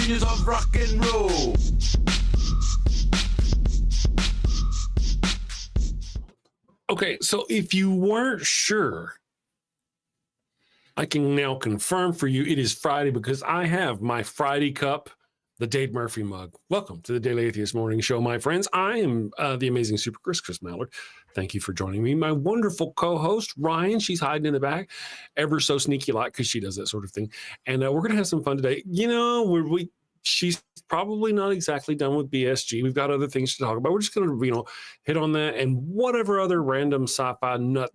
genius of rock and roll. Okay, so if you weren't sure, I can now confirm for you it is Friday because I have my Friday cup, the Dave Murphy mug. Welcome to the Daily Atheist Morning Show, my friends. I am the amazing Super Chris Mallard. Thank you for joining me. My wonderful co-host, Ryan, she's hiding in the back, ever so sneaky like, because she does that sort of thing. And we're going to have some fun today. You know, she's probably not exactly done with BSG. We've got other things to talk about. We're just going to, hit on that and whatever other random sci-fi nut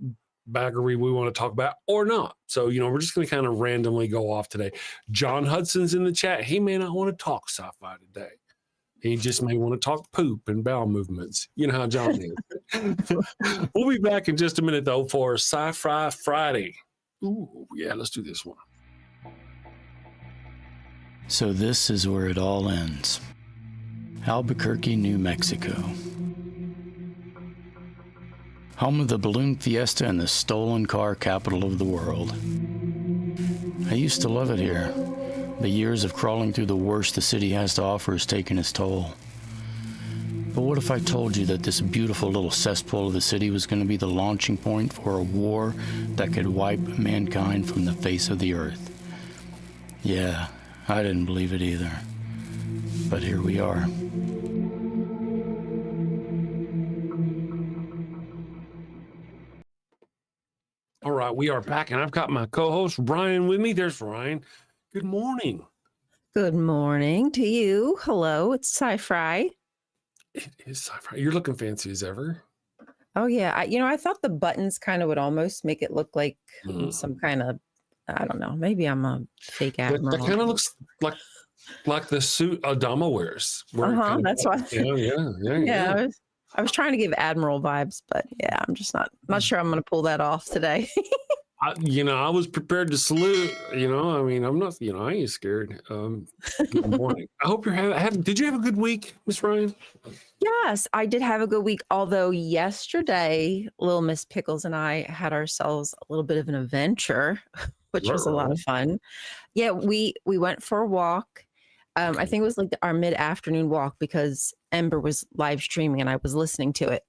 baggery we want to talk about or not. So, we're just going to kind of randomly go off today. John Hudson's in the chat. He may not want to talk sci-fi today. He just may want to talk poop and bowel movements. You know how John is. We'll be back in just a minute, though, for Sci-Fi Friday. Ooh, yeah, let's do this one. So this is where it all ends. Albuquerque, New Mexico. Home of the balloon fiesta and the stolen car capital of the world. I used to love it here. The years of crawling through the worst the city has to offer has taken its toll. But what if I told you that this beautiful little cesspool of the city was going to be the launching point for a war that could wipe mankind from the face of the earth? Yeah, I didn't believe it either. But here we are. All right, we are back, and I've got my co-host, Ryan, with me. There's Ryan. Good morning. Good morning to you. Hello, it's Sci-Fi. It is Sci-Fi. You're looking fancy as ever. Oh, yeah. I thought the buttons kind of would almost make it look like some kind of, I don't know, maybe I'm a fake admiral. That kind of looks like the suit Adama wears. That's why. Yeah. I was trying to give admiral vibes, but yeah, I'm just not sure I'm going to pull that off today. I was prepared to salute. I'm not. I ain't scared. Good morning. I hope you're having. Did you have a good week, Miss Ryan? Yes, I did have a good week. Although yesterday, little Miss Pickles and I had ourselves a little bit of an adventure, which was a lot of fun. Yeah, we went for a walk. I think it was like our mid-afternoon walk because Ember was live streaming and I was listening to it.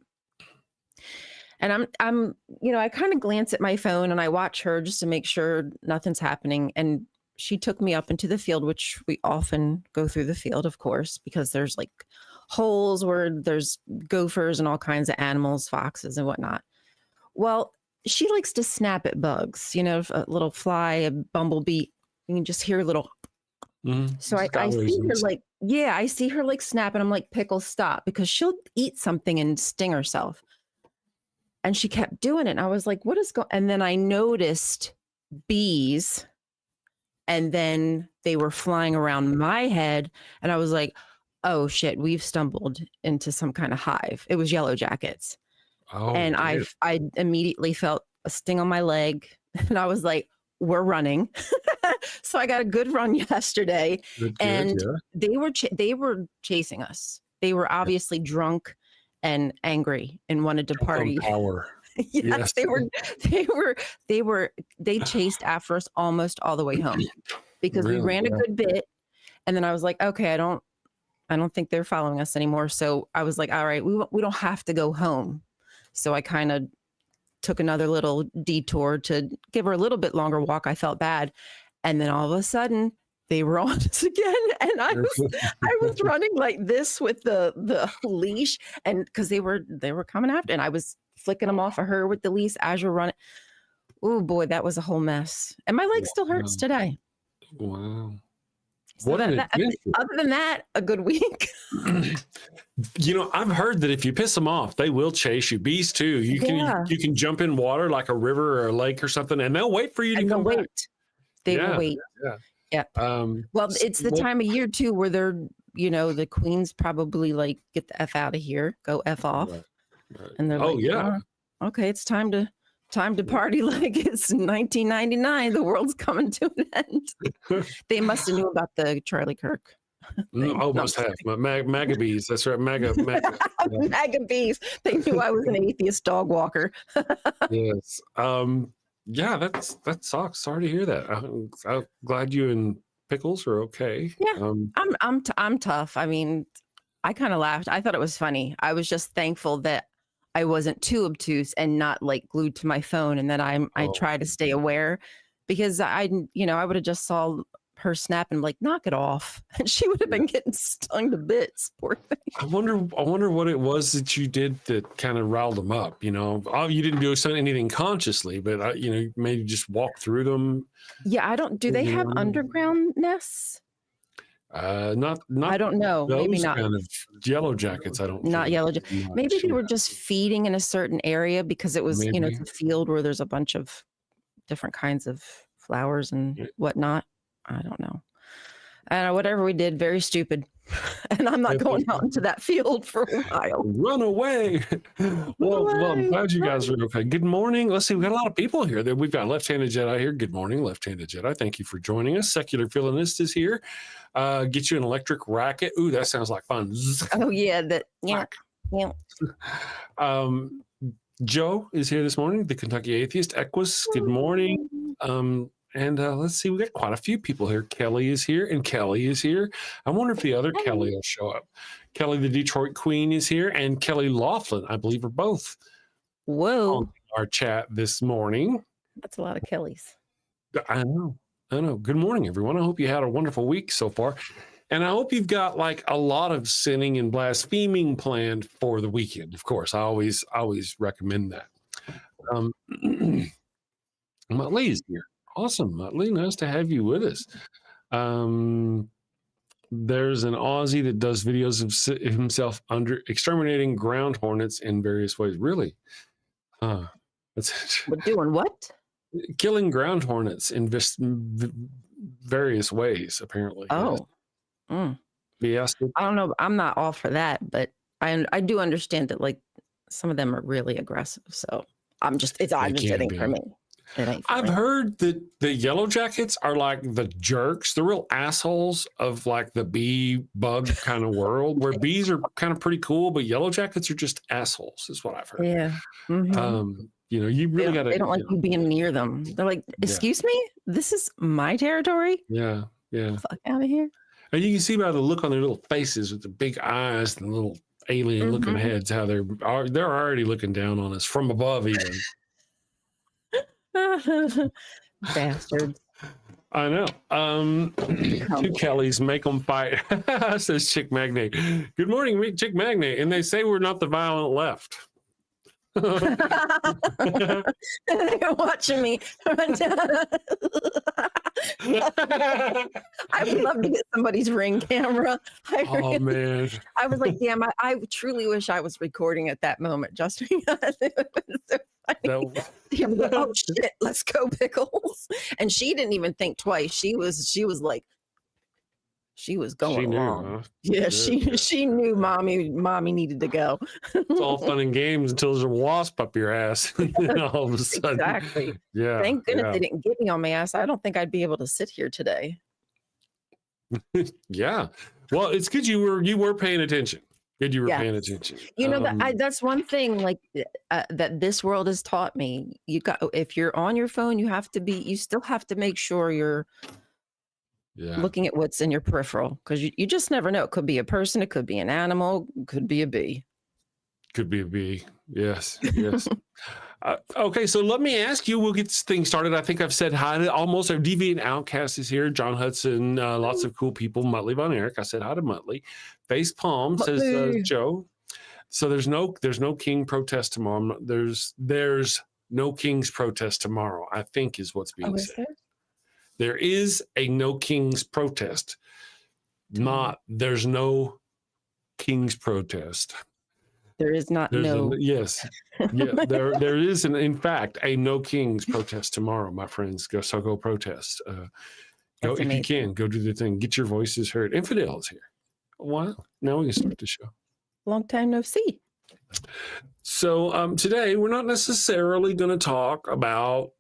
And I kind of glance at my phone and I watch her just to make sure nothing's happening. And she took me up into the field, which we often go through the field, of course, because there's like holes where there's gophers and all kinds of animals, foxes and whatnot. Well, she likes to snap at bugs, a little fly, a bumblebee. You can just hear a little. So I see her I see her like snap and I'm like, Pickle, stop, because she'll eat something and sting herself. And she kept doing it. And I was like, what is going on? And then I noticed bees and then they were flying around my head. And I was like, oh shit, we've stumbled into some kind of hive. It was yellow jackets. Oh, and I immediately felt a sting on my leg. And I was like, we're running. So I got a good run yesterday. They were chasing us. They were obviously drunk and angry and wanted to party. Power. Yes, they chased after us almost all the way home because we ran a good bit. And then I was like, okay, I don't think they're following us anymore. So I was like, all right, we don't have to go home. So I kind of took another little detour to give her a little bit longer walk. I felt bad. And then all of a sudden they were on us again. And I was running like this with the leash, and because they were coming after, and I was flicking them off of her with the leash as you're running. Oh boy, that was a whole mess. And my leg still hurts today. Wow. So other than that, a good week. I've heard that if you piss them off, they will chase you. Bees too. You can jump in water like a river or a lake or something, and they'll wait for you to come back. They will wait. Yeah. Well, it's the time of year too where they're, the queens probably like, get the F out of here, go F off. Right. And they're okay, it's time to party like it's 1999. The world's coming to an end. They must have knew about the Charlie Kirk. Must have. MAGA bees. That's right. MAGA. MAGA bees. They knew I was an atheist dog walker. Yes. Yeah, that sucks. Sorry to hear that. I'm glad you and pickles are okay. Yeah. I'm tough. I mean, I kind of laughed. I thought it was funny. I was just thankful that I wasn't too obtuse and not like glued to my phone, and that I Oh, try to stay aware, because I would have just saw her snap and like, knock it off, and she would have been getting stung to bits. Poor thing. I wonder what it was that you did that kind of riled them up. Oh, you didn't do anything consciously, but maybe just walk through them. Yeah, I don't. Do they have underground nests? Not I don't know. Maybe those not. kind of yellow jackets. I don't. Not think. yellow. I'm not Maybe they sure. were just feeding in a certain area because it was, Maybe. it's a field where there's a bunch of different kinds of flowers and Yeah. whatnot. I don't know. Whatever we did, very stupid. And I'm not going out into that field for a while. Run away. Well, I'm glad you guys are okay. Good morning. Let's see. We've got a lot of people here. We've got Left-Handed Jedi here. Good morning, Left-Handed Jedi. Thank you for joining us. Secular Villainist is here. Get you an electric racket. Ooh, that sounds like fun. Oh, yeah. Yeah. Joe is here this morning, the Kentucky Atheist. Equus, good morning. And let's see, we got quite a few people here. Kelly is here, and Kelly is here. I wonder if the other Kelly will show up. Kelly, the Detroit Queen, is here, and Kelly Laughlin, I believe, are both on our chat this morning. That's a lot of Kellys. I know. Good morning, everyone. I hope you had a wonderful week so far. And I hope you've got like a lot of sinning and blaspheming planned for the weekend. Of course, I always recommend that. Motley is here. Awesome, Motley. Nice to have you with us. There's an Aussie that does videos of himself exterminating ground hornets in various ways. Really? We're doing what? Killing ground hornets in various ways, apparently. Oh. Yes. I don't know. I'm not all for that, but I do understand that like some of them are really aggressive. So it ain't for me. I've heard that the yellow jackets are like the jerks, the real assholes of like the bee bug kind of world, where bees are kind of pretty cool, but yellow jackets are just assholes, is what I've heard. Yeah. Mm-hmm. You really got to. They don't like you being near them. They're like, excuse me, this is my territory. Yeah. Fuck out of here. And you can see by the look on their little faces with the big eyes and the little alien looking heads, how they're already looking down on us from above even. Bastards. I know. Two Kellys make them fight, says Chick Magnate. Good morning, Chick Magnate. And they say we're not the violent left. They're watching me. I would love to get somebody's Ring camera. Oh man! I was like, damn! I truly wish I was recording at that moment, just because it was so funny. Oh shit! Let's go, Pickles. And she didn't even think twice. She was like. She was going along. Huh? Yeah, she knew mommy needed to go. It's all fun and games until there's a wasp up your ass. And all of a sudden. Exactly. Yeah. Thank goodness they didn't get me on my ass. I don't think I'd be able to sit here today. Yeah. Well, it's good you were paying attention. Good you were paying attention. That's one thing like that this world has taught me. If you're on your phone, you still have to make sure you're looking at what's in your peripheral, because you just never know. It could be a person, it could be an animal, it could be a bee. Could be a bee. Yes. Okay, so let me ask you, we'll get things started. I think I've said hi to almost our Deviant Outcast is here. John Hudson, lots of cool people. Muttley Von Erich. I said hi to Muttley. Face Palm says Joe. So there's no King protest tomorrow. There's no King's protest tomorrow, I think is what's being said. There is a no King's protest. There's no King's protest. There is not yes. Yeah, there is in fact a no King's protest tomorrow, my friends. Go protest. Go if you can, go do the thing. Get your voices heard. Infidel is here. Wow. Now we can start the show. Long time no see. So today we're not necessarily going to talk about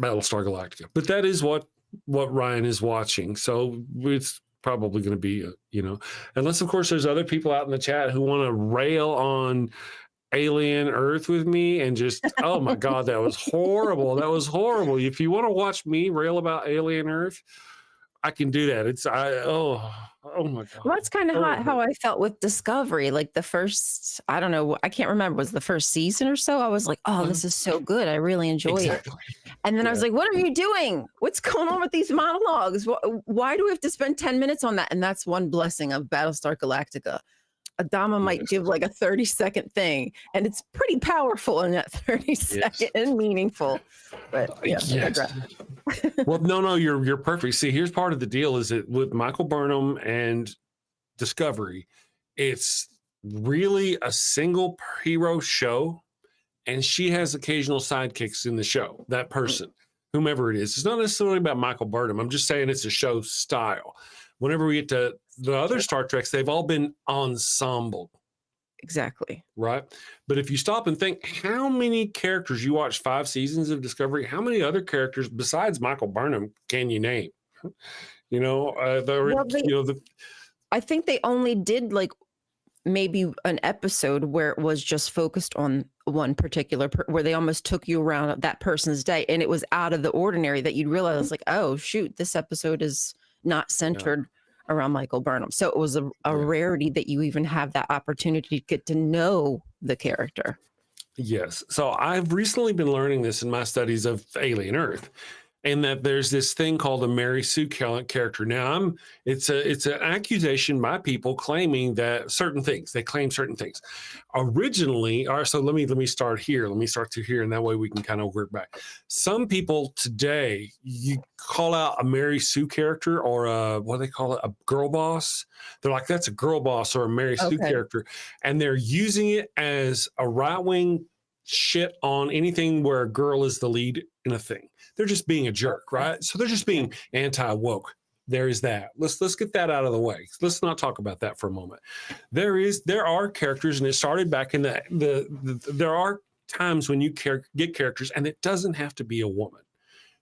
Battlestar Galactica, but that is what Ryan is watching. So it's probably going to be, unless of course there's other people out in the chat who want to rail on Alien Earth with me and just, oh my God, that was horrible. That was horrible. If you want to watch me rail about Alien Earth, I can do that. Oh my God. Well, that's kind of Oh, how I felt with Discovery. Like the first, I don't know, I can't remember, was the first season or so. I was like, oh, this is so good. I really enjoy it. exactly. And then I Yeah. was like, what are you doing? What's going on with these monologues? Why do we have to spend 10 minutes on that? And that's one blessing of Battlestar Galactica. Adama might Yes. give like a 30-second thing, and it's pretty powerful in that 30-second and meaningful. But yeah, I Yes. digress. Well, no, you're perfect. See, here's part of the deal: is that with Michael Burnham and Discovery, it's really a single hero show, and she has occasional sidekicks in the show. That person, whomever it is, it's not necessarily about Michael Burnham. I'm just saying it's a show style. Whenever we get to the other Star Treks, they've all been ensemble, Exactly. right? But if you stop and think, how many characters, you watch 5 seasons of Discovery, how many other characters besides Michael Burnham can you name? You know, Well, I think they only did like maybe an episode where it was just focused on one particular where they almost took you around that person's day, and it was out of the ordinary that you'd realize like, oh shoot, this episode is not centered around Michael Burnham. So it was a rarity that you even have that opportunity to get to know the character. Yes. So I've recently been learning this in my studies of Alien Earth, and that there's this thing called a Mary Sue character. Now, it's an accusation by people claiming that they claim certain things. Originally, so let me start here. Let me start to here, and that way we can kind of work back. Some people today, you call out a Mary Sue character or what do they call it, a girl boss. They're like, that's a girl boss or a Mary Sue character, and they're using it as a right-wing shit on anything where a girl is the lead in a thing. They're just being a jerk, right? So they're just being anti-woke. There is that. Let's get that out of the way. Let's not talk about that for a moment. There are characters, and it started back in there are times when you get characters, and it doesn't have to be a woman.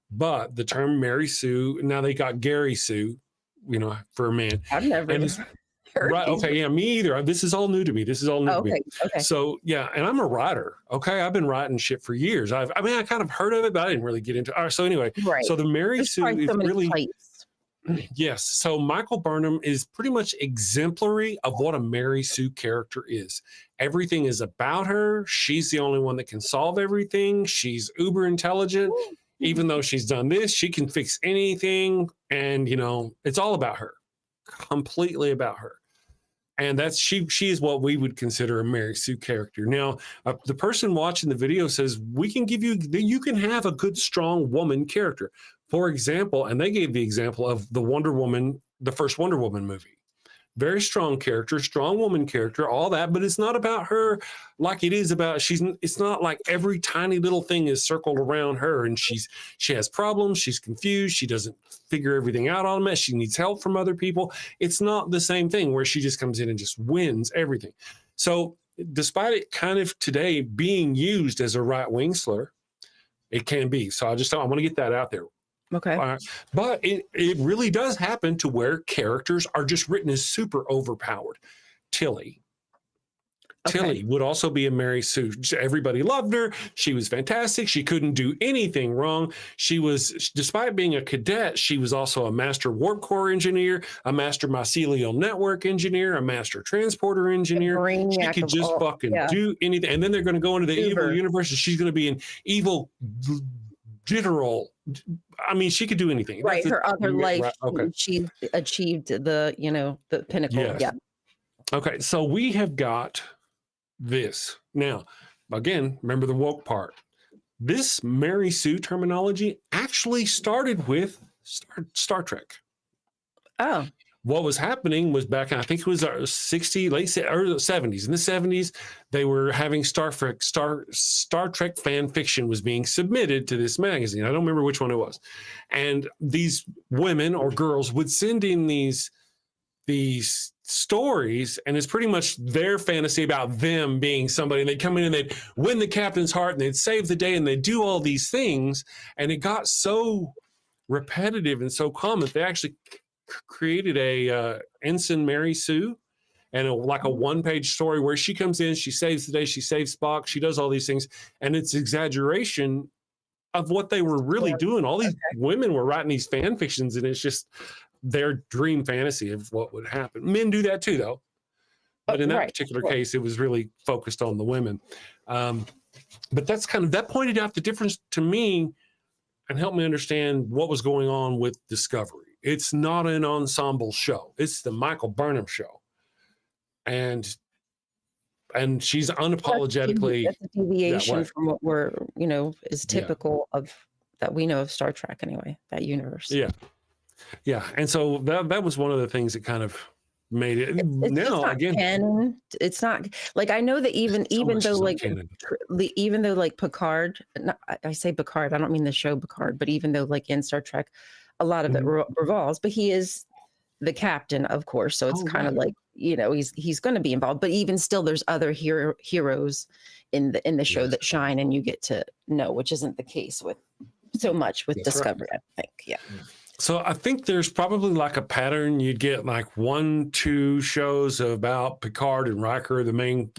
But the term Mary Sue, now they got Gary Sue, for a man. I've never heard. Right. Okay. Yeah. Me either. This is all new to me. To me. Okay. So yeah, and I'm a writer. Okay. I've been writing shit for years. I kind of heard of it, but I didn't really get into it. All right, so anyway, so the Mary Sue is really types. Yes. So Michael Burnham is pretty much exemplary of what a Mary Sue character is. Everything is about her. She's the only one that can solve everything. She's uber intelligent. Even though she's done this, she can fix anything. And, it's all about her, completely about her. And that's she is what we would consider a Mary Sue character. Now, the person watching the video says, you can have a good, strong woman character. For example, and they gave the example of the first Wonder Woman movie. Very strong character, strong woman character, all that, but it's not about her like it is about, it's not like every tiny little thing is circled around her and she has problems, she's confused, she doesn't figure everything out on it, she needs help from other people. It's not the same thing where she just comes in and just wins everything. So despite it kind of today being used as a right-wing slur, it can be. So I want to get that out there. Okay. But it really does happen to where characters are just written as super overpowered. Tilly would also be a Mary Sue. Everybody loved her. She was fantastic. She couldn't do anything wrong. Despite being a cadet, she was also a master warp core engineer, a master mycelial network engineer, a master transporter engineer. She could just do anything. And then they're going to go into the evil universe, and she's going to be an evil jitteral. I mean, she could do anything. Right. Her other life, she achieved the pinnacle. Yes. Yeah. Okay. So we have got this. Now, again, remember the woke part. This Mary Sue terminology actually started with Star Trek. Oh. What was happening was back in, I think it was early 70s. In the 70s, they were having Star Trek fan fiction was being submitted to this magazine. I don't remember which one it was. And these women or girls would send in these stories, and it's pretty much their fantasy about them being somebody. And they'd come in and they'd win the captain's heart and they'd save the day and they'd do all these things. And it got so repetitive and so common, they actually created a Ensign Mary Sue, and a one-page story where she comes in, she saves the day, she saves Spock, she does all these things, and it's exaggeration of what they were really doing. All these women were writing these fan fictions, and it's just their dream fantasy of what would happen. Men do that too, though. But in that particular case, it was really focused on the women. But that's that pointed out the difference to me and helped me understand what was going on with Discovery. It's not an ensemble show. It's the Michael Burnham show. And she's unapologetically... That's a deviation from what we're, is typical of, that we know of Star Trek anyway, that universe. Yeah. Yeah. And so that was one of the things that kind of made it. It's now, not again... canon. It's not, like, I know that even though like Picard, I say Picard, I don't mean the show Picard, but even though like in Star Trek, a lot of it revolves, but he is the captain, of course. So it's kind of like, he's going to be involved, but even still there's other heroes in the show that shine and you get to know, which isn't the case with so much with Discovery, I think. Yeah. So I think there's probably like a pattern. You'd get like 1-2 shows about Picard and Riker, the main,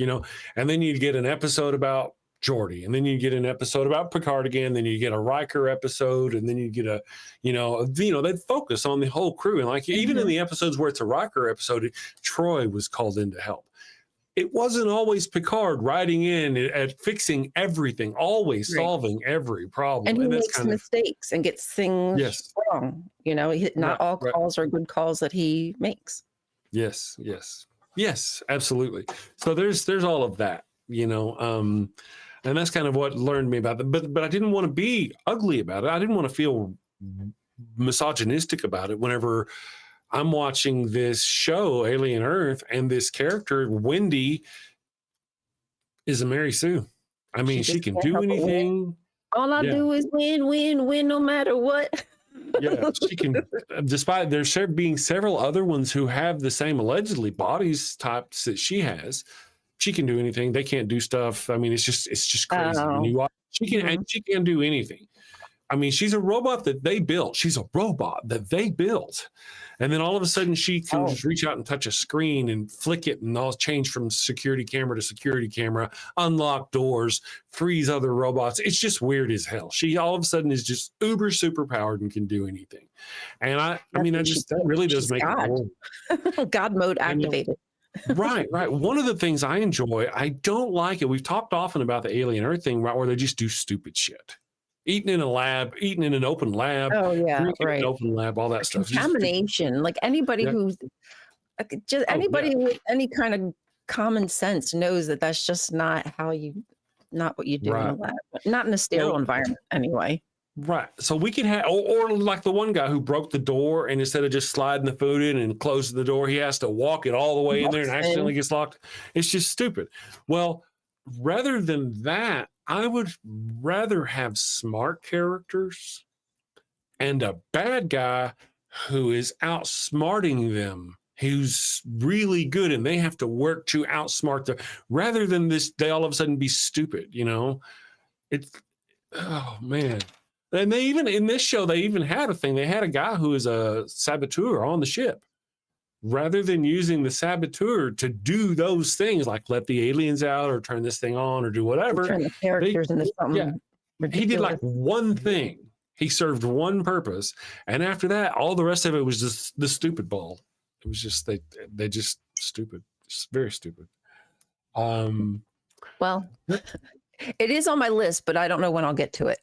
and then you'd get an episode about Geordi, and then you get an episode about Picard again, then you get a Riker episode, and then you get they'd focus on the whole crew. And like even in the episodes where it's a Riker episode, Troy was called in to help. It wasn't always Picard riding in at fixing everything, always solving every problem. And he makes mistakes and gets things wrong. Not all calls are good calls that he makes. Yes, absolutely. So there's all of that, and that's kind of what learned me about it. But I didn't want to be ugly about it. I didn't want to feel misogynistic about it whenever I'm watching this show, Alien Earth, and this character, Wendy, is a Mary Sue. I mean, she can do anything. All I do is win, no matter what. Yeah, she can, despite there being several other ones who have the same allegedly bodies types that she has, she can do anything. They can't do stuff. I mean, it's just crazy. She can do anything. I mean, she's a robot that they built. And then all of a sudden she can just reach out and touch a screen and flick it and all change from security camera to security camera, unlock doors, freeze other robots. It's just weird as hell. She all of a sudden is just uber super powered and can do anything. And I mean, that really does make it cool. God mode activated. Right. One of the things I enjoy, I don't like it. We've talked often about the Alien Earth thing, right, where they just do stupid shit. Eating in an open lab. Oh yeah, drinking in an open lab, all that stuff. Contamination. Like anybody who's with any kind of common sense knows that that's just not what you do in a lab. Not in a sterile environment anyway. Right. So we can have, or like the one guy who broke the door and instead of just sliding the food in and closing the door, he has to walk it all the way in there and accidentally gets locked. It's just stupid. Well, rather than that, I would rather have smart characters and a bad guy who is outsmarting them, who's really good, and they have to work to outsmart them, rather than they all of a sudden be stupid, It's, oh man. And they even, in this show, they even had a thing. They had a guy who is a saboteur on the ship. Rather than using the saboteur to do those things like let the aliens out or turn this thing on or do whatever, turn the characters into something ridiculous. He did like one thing. He served one purpose, and after that, all the rest of it was just the stupid ball. It was just they just stupid, just very stupid. Well, it is on my list, but I don't know when I'll get to it.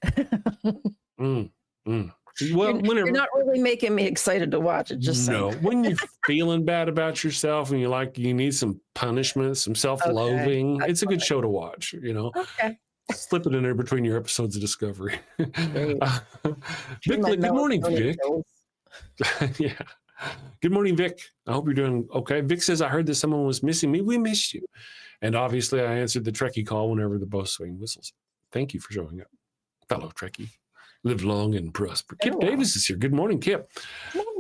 Well, you're not really making me excited to watch it. Just when you're feeling bad about yourself and you need some punishment, some self-loathing, it's a good show to watch. Okay, slip it in there between your episodes of Discovery. Vic, good morning, Vic. Yeah, good morning, Vic. I hope you're doing okay. Vic says, "I heard that someone was missing me. We missed you," and obviously, I answered the Trekkie call whenever the bow swing whistles. Thank you for showing up, fellow Trekkie. Live long and prosper. Kip Davis is here. Good morning, Kip.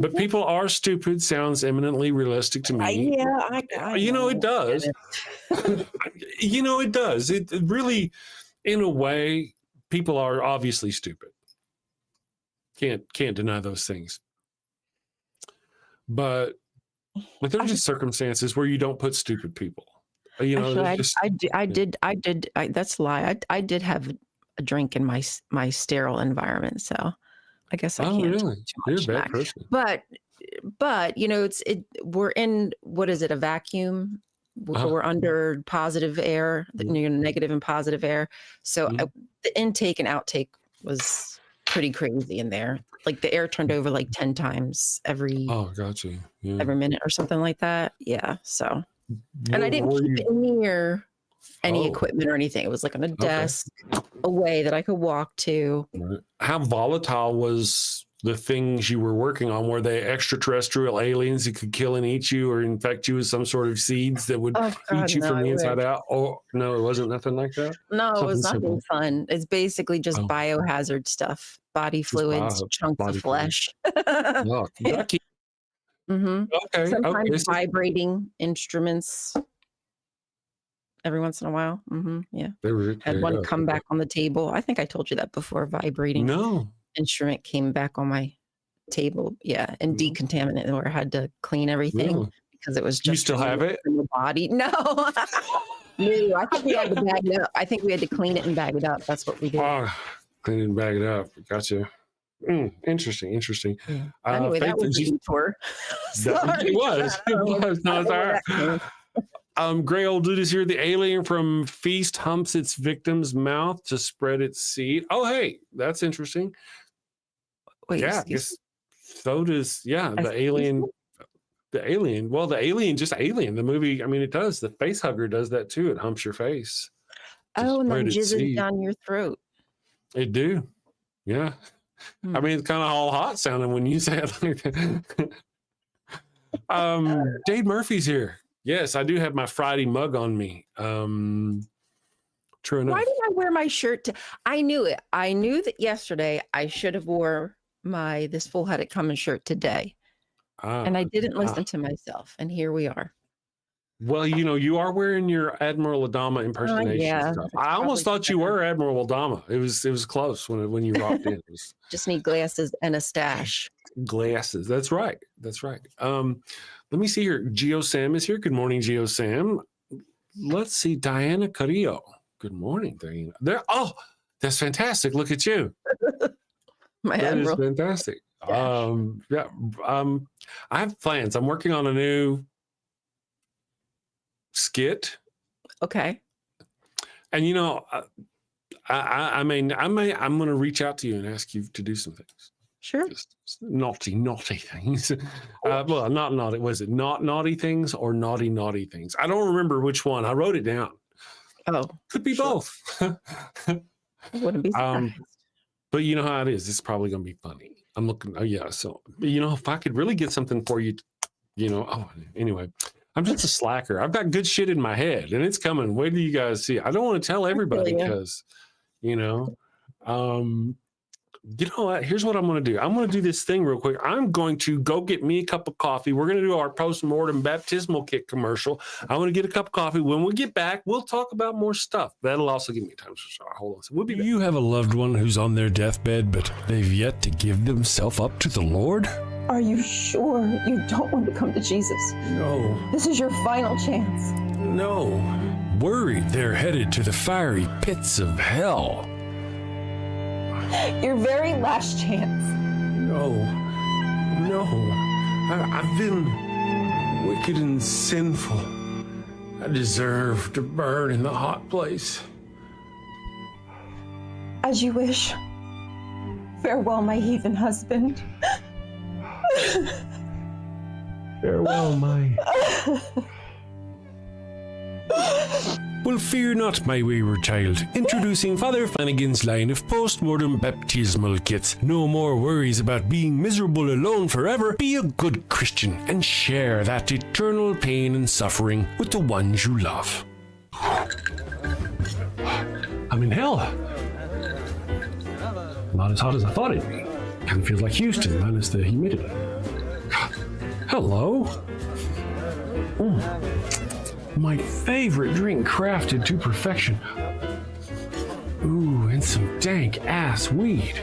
But people are stupid sounds eminently realistic to me. It does. It does. It really, in a way, people are obviously stupid. Can't deny those things. But there are just circumstances where you don't put stupid people. Actually, I did. That's a lie. I did have a drink in my sterile environment, so I guess I can't. Really? You're a bad person. But but we're in, what is it, a vacuum? We're under positive air, negative and positive air. So the intake and outtake was pretty crazy in there. Like the air turned over like 10 times every minute or something like that. Yeah. So, and I didn't keep it near any equipment or anything. It was like on a desk away that I could walk to. How volatile was the things you were working on? Were they extraterrestrial aliens that could kill and eat you or infect you with some sort of seeds that would eat you from the inside out? Oh, no, it wasn't nothing like that? No, it was nothing fun. It's basically just biohazard stuff, body fluids, chunks of flesh. Okay. Sometimes vibrating instruments every once in a while. Had one come back on the table. I think I told you that before. Vibrating instrument came back on my table. Yeah. And decontaminant, where I had to clean everything because it was just. You still have it? In the body. No. No, I think we had to bag it up. I think we had to clean it and bag it up. That's what we did. Clean it and bag it up. Gotcha. Interesting. Yeah. Anyway, that was a detour. It was. No, it's all right. Gray old dude is here. The alien from Feast humps its victim's mouth to spread its seed. Oh, hey, that's interesting. Wait, yeah, so does the alien. The alien. Well, the alien, just Alien. The movie. I mean, it does. The face hugger does that too. It humps your face. Oh, and then jizzes down your throat. It do. Yeah. I mean, it's kind of all hot sounding when you say it like that. Dave Murphy's here. Yes, I do have my Friday mug on me. True enough. Why did I wear my shirt? I knew it. I knew that yesterday I should have wore this full headed coming shirt today. And I didn't listen to myself. And here we are. Well, you are wearing your Admiral Adama impersonation stuff. I almost thought you were Admiral Adama. It was close when you rocked in. Just need glasses and a stash. Glasses. That's right. Let me see here. Geo Sam is here. Good morning, Geo Sam. Let's see. Diana Carrillo. Good morning, Diana. That's fantastic. Look at you. That is fantastic. I have plans. I'm working on a new skit. Okay. And I'm going to reach out to you and ask you to do some things. Sure. Just naughty things. Well, not naughty. Was it not naughty things or naughty things? I don't remember which one. I wrote it down. Oh, could be both. I wouldn't be surprised. But you know how it is. It's probably going to be funny. I'm looking. Oh yeah. So if I could really get something for you, anyway. I'm just a slacker. I've got good shit in my head, and it's coming. Wait till you guys see. I don't want to tell everybody because, what? Here's what I'm going to do. I'm going to do this thing real quick. I'm going to go get me a cup of coffee. We're going to do our post-mortem baptismal kit commercial. I'm going to get a cup of coffee. When we get back, we'll talk about more stuff. That'll also give me time to shower. Hold on. So we'll be back. You have a loved one who's on their deathbed, but they've yet to give themselves up to the Lord? Are you sure you don't want to come to Jesus? No. This is your final chance. No. Worried they're headed to the fiery pits of hell. Your very last chance. No. I've been wicked and sinful. I deserve to burn in the hot place. As you wish. Farewell, my heathen husband. Farewell, my... Well, fear not, my wayward child. Introducing Father Flanagan's line of post-mortem baptismal kits. No more worries about being miserable alone forever. Be a good Christian and share that eternal pain and suffering with the ones you love. I'm in hell. Not as hot as I thought it'd be. Kind of feels like Houston, minus the humidity. Hello. My favorite drink crafted to perfection. Ooh, and some dank ass weed.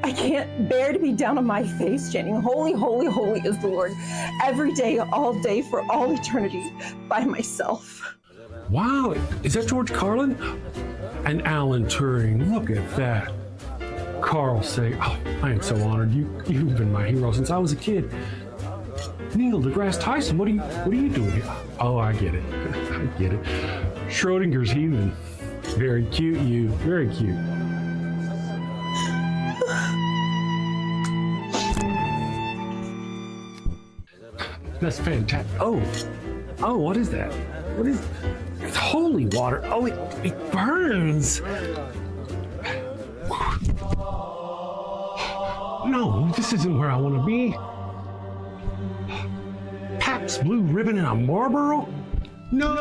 I can't bear to be down on my face chanting, holy, holy, holy is the Lord, every day, all day, for all eternity, by myself. Wow, is that George Carlin? And Alan Turing, look at that. Carl say, "Oh, I am so honored. You've been my hero since I was a kid." Neil deGrasse Tyson, what are you doing here? Oh, I get it. I get it. Schrodinger's heathen. Very cute, you. Very cute. That's fantastic. Oh, what is that? What is? It's holy water. Oh, it burns. No, this isn't where I want to be. Pabst Blue Ribbon and a Marlboro? No!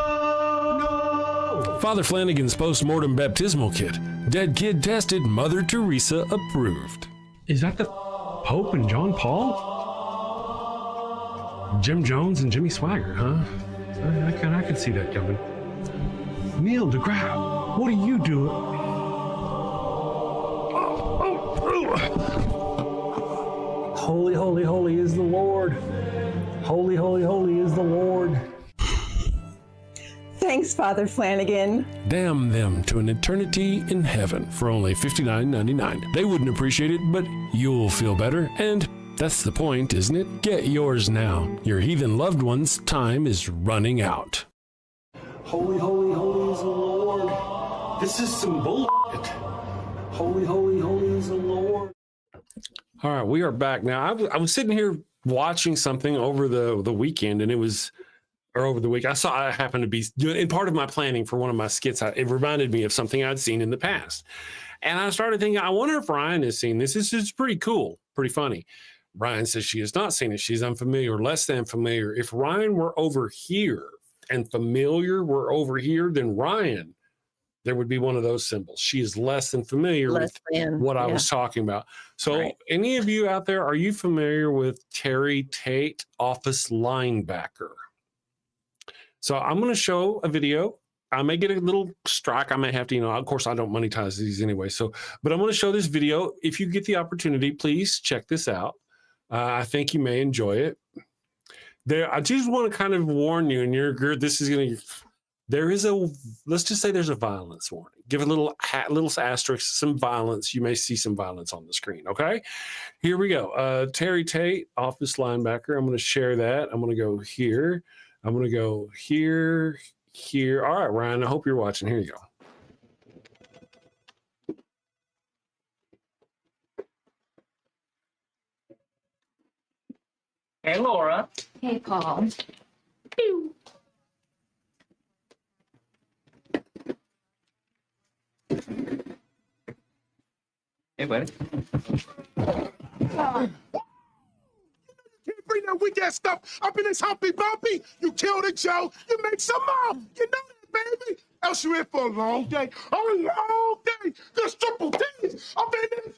Father Flanagan's post-mortem baptismal kit. Dead kid tested, Mother Teresa approved. Is that the Pope and John Paul? Jim Jones and Jimmy Swaggart, huh? I can see that coming. Neil deGrasse, what are you doing? Holy, holy, holy is the Lord. Holy, holy, holy is the Lord. Thanks, Father Flanagan. Damn them to an eternity in heaven for only $59.99. They wouldn't appreciate it, but you'll feel better, and that's the point, isn't it? Get yours now. Your heathen loved one's time is running out. Holy, holy, holy is the Lord. This is some bullshit. Holy, holy, holy is the Lord. All right, we are back now. I was sitting here watching something over the weekend, and over the week, I happened to be doing, in part of my planning for one of my skits, it reminded me of something I'd seen in the past. And I started thinking, I wonder if Ryan has seen this. This is pretty cool, pretty funny. Ryan says she has not seen it. She's unfamiliar, less than familiar. If Ryan were over here and familiar were over here, then Ryan, there would be one of those symbols. She is less than familiar with what I was talking about. So any of you out there, are you familiar with Terry Tate, office linebacker? So I'm going to show a video. I may get a little strike. I may have to, of course, I don't monetize these anyway. But I'm going to show this video. If you get the opportunity, please check this out. I think you may enjoy it. I just want to kind of warn you, and let's just say there's a violence warning. Give a little asterisk, some violence. You may see some violence on the screen. Okay, here we go. Terry Tate, office linebacker. I'm going to share that. I'm going to go here. I'm going to go here. All right, Ryan, I hope you're watching. Here you go. Hey, Laura. Hey, Paul. Hey, buddy. Can't bring that weak ass stuff up in this Humpy Bumpy. You killed it, Joe. You make some more. You know that, baby. Else you're in for a long day. A long day. There's triple D's up in this.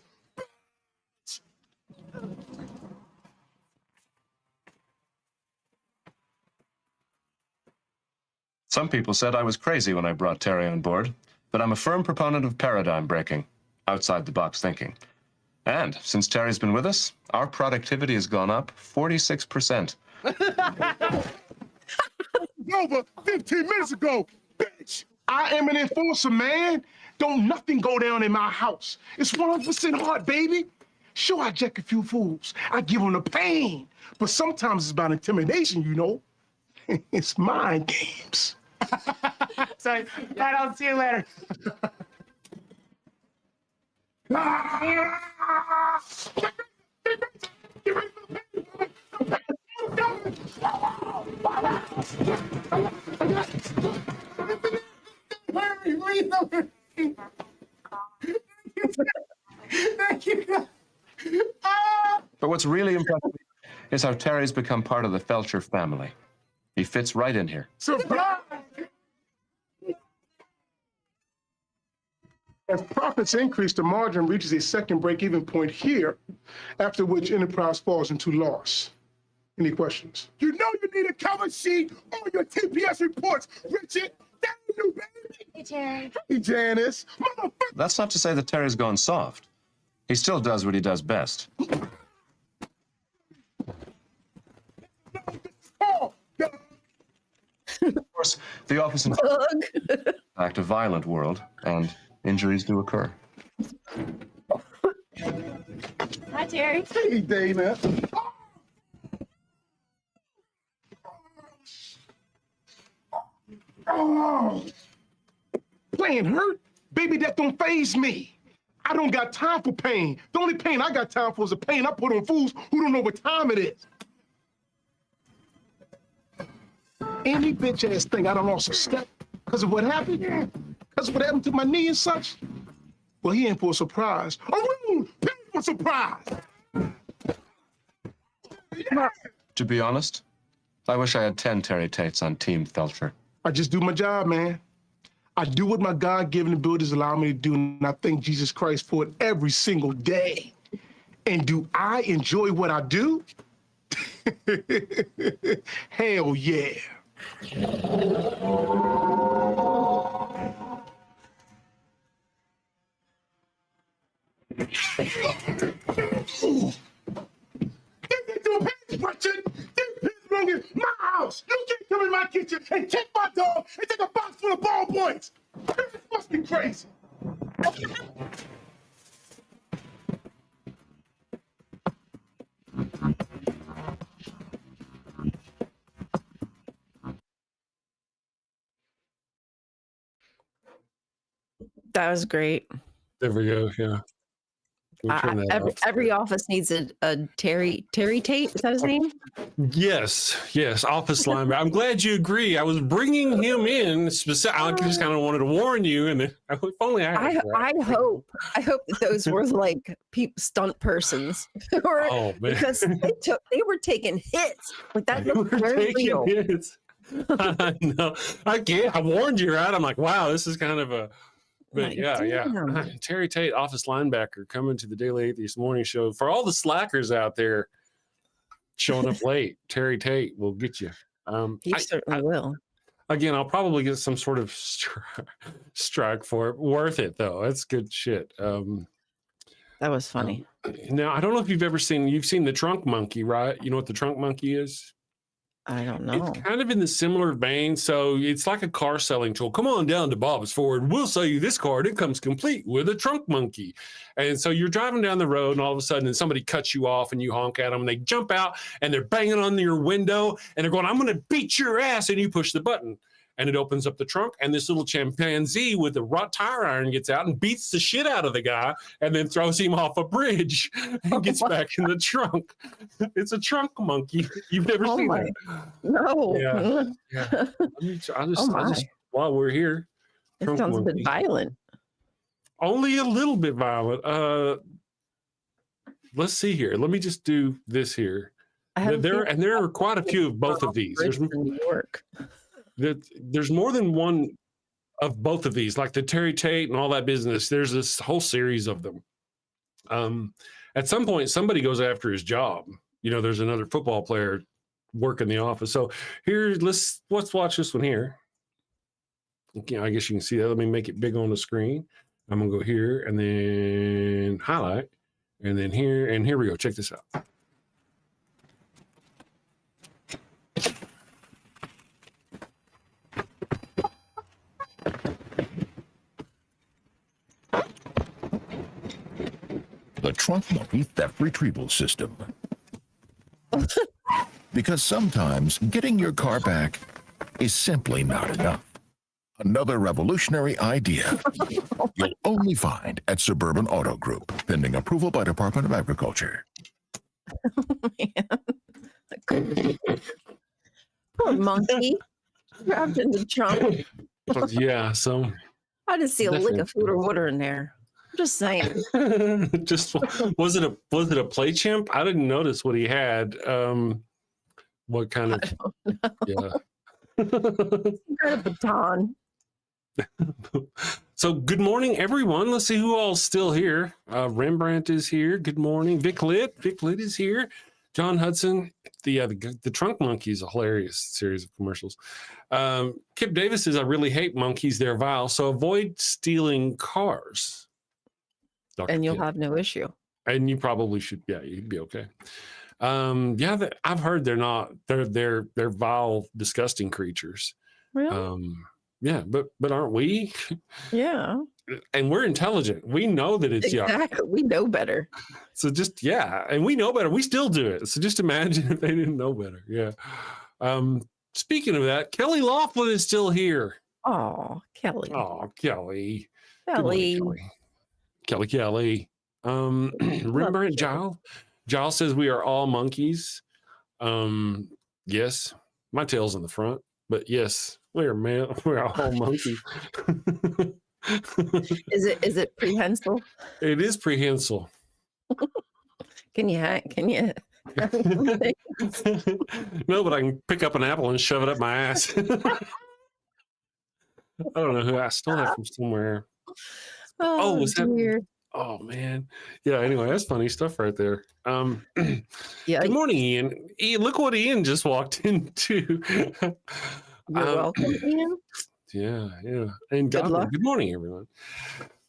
Some people said I was crazy when I brought Terry on board, but I'm a firm proponent of paradigm breaking, outside-the-box thinking. And since Terry's been with us, our productivity has gone up 46%. Over 15 minutes ago, bitch. I am an enforcer, man. Don't nothing go down in my house. It's 100% hard, baby. Sure, I jack a few fools. I give them the pain. But sometimes it's about intimidation, you know. It's mind games. So, I'll see you later. Thank you. But what's really impressive is how Terry's become part of the Felcher family. He fits right in here. Surprise! As profits increase, the margin reaches a second break-even point here, after which enterprise falls into loss. Any questions? You know you need a cover sheet on your TPS reports, Richard. That's you, baby. Hey, Terry. Hey, Janice. Motherfucker. That's not to say that Terry's gone soft. He still does what he does best. Of course, the office in fact a violent world, and injuries do occur. Terry. Hey, Dana. Oh, playing hurt? Baby, that don't faze me. I don't got time for pain. The only pain I got time for is the pain I put on fools who don't know what time it is. Any bitch ass thing I done lost a step because of what happened? Because of what happened to my knee and such? Well, he in for a surprise. Arun, pay for a surprise. To be honest, I wish I had 10 Terry Tates on Team Felcher. I just do my job, man. I do what my God-given abilities allow me to do, and I thank Jesus Christ for it every single day. And do I enjoy what I do? Hell yeah. Richard, this pig is my house. You can't come in my kitchen and kick my dog and take a box full of ballpoints. This must be crazy. That was great. There we go. Yeah. We'll turn that off. Every office needs a Terry Tate. Is that his name? Yes, office linebacker. I'm glad you agree. I was bringing him in specific. I just kind of wanted to warn you, and if only I hope that those were like stunt persons, because they were taking hits. Like that looked very real. Hits. I know. I warned you, right? I'm like, wow, this is kind of a. But Like, yeah. Terry Tate, office linebacker, coming to the Daily Atheist Morning Show. For all the slackers out there showing up late, Terry Tate will get you. He certainly will. Again, I'll probably get some sort of strike for it. Worth it, though. That's good shit. That was funny. Now, I don't know if you've seen the trunk monkey, right? You know what the trunk monkey is? I don't know. It's kind of in the similar vein. So it's like a car selling tool. Come on down to Bob's Ford. We'll sell you this car. It comes complete with a trunk monkey. And so you're driving down the road and all of a sudden somebody cuts you off and you honk at them and they jump out and they're banging on your window and they're going, I'm going to beat your ass. And you push the button and it opens up the trunk and this little chimpanzee with a wrought tire iron gets out and beats the shit out of the guy and then throws him off a bridge and gets back in the trunk. It's a trunk monkey. You've never seen that? No. Yeah. I just while we're here. It sounds a bit violent. Only a little bit violent. Let's see here. Let me just do this here. There are quite a few of both of these. There's New York. There's more than one of both of these, like the Terry Tate and all that business. There's this whole series of them. At some point, somebody goes after his job. You know, there's another football player working the office. So here, let's watch this one here. Okay, I guess you can see that. Let me make it big on the screen. I'm gonna go here and then highlight, and then here, and here we go. Check this out. The trunk monkey theft retrieval system. Because sometimes getting your car back is simply not enough. Another revolutionary idea you'll only find at Suburban Auto Group, pending approval by Department of Agriculture. Poor monkey. Trapped in the trunk. Yeah, so I didn't see a lick of food or water in there. I'm just saying. Just was it a play chimp? I didn't notice what he had. What kind of? Yeah. Got a baton. So good morning, everyone. Let's see who all's still here. Rembrandt is here. Good morning. Vic Lit is here. John Hudson. The Trunk Monkey is a hilarious series of commercials. Kip Davis says, I really hate monkeys. They're vile. So avoid stealing cars. Dr. And you'll Kip. have no issue. And you probably should. Yeah, you'd be okay. I've heard they're vile, disgusting creatures. Really? Yeah, but aren't we? Yeah, And we're intelligent. We know that it's yuck. exactly. We know better. So just and we know better. We still do it. So just imagine if they didn't know better. Yeah. Speaking of that, Kelly Laughlin is still here. Oh, Kelly. Oh, Kelly. Good morning, Kelly. Kelly. Rembrandt Giles. Giles says we are all monkeys. Yes, my tail's in the front, but yes, we're all monkeys. Is it prehensile? It is prehensile. Can you No, but I can pick up an apple and shove it up my ass. I don't know who I stole that from somewhere. Oh, was dear. that? Oh man, yeah. Anyway, that's funny stuff right there. Yeah. Good morning, Ian. Ian, look what Ian just walked into. You're welcome, Ian. Yeah. And Good luck. good morning, everyone.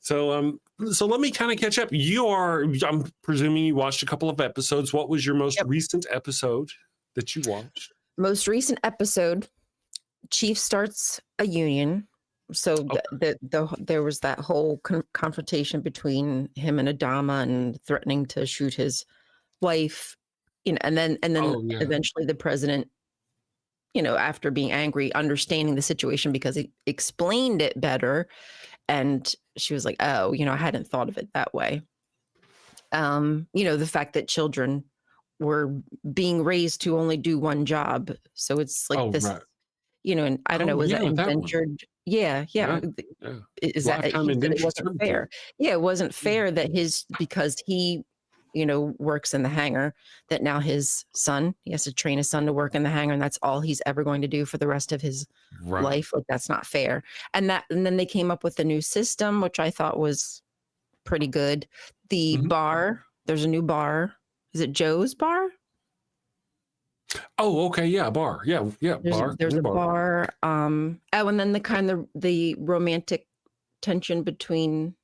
So let me kind of catch up. I'm presuming you watched a couple of episodes. What was your most recent episode that you watched? Most recent episode, Chief starts a union. So there was that whole confrontation between him and Adama and threatening to shoot his wife, and then eventually the president, after being angry, understanding the situation because he explained it better, and she was like, oh, I hadn't thought of it that way. The fact that children were being raised to only do one job, so it's like this. Right. And I don't know, was that indentured? Yeah. Is that it wasn't fair? Yeah, it wasn't fair that because he, works in the hangar, that now his son, he has to train his son to work in the hangar, and that's all he's ever going to do for the rest of his life. Like, that's not fair. And then they came up with a new system, which I thought was pretty good. The bar, there's a new bar. Is it Joe's Bar? Oh, okay, yeah, bar, yeah, There's a bar. And then the romantic tension between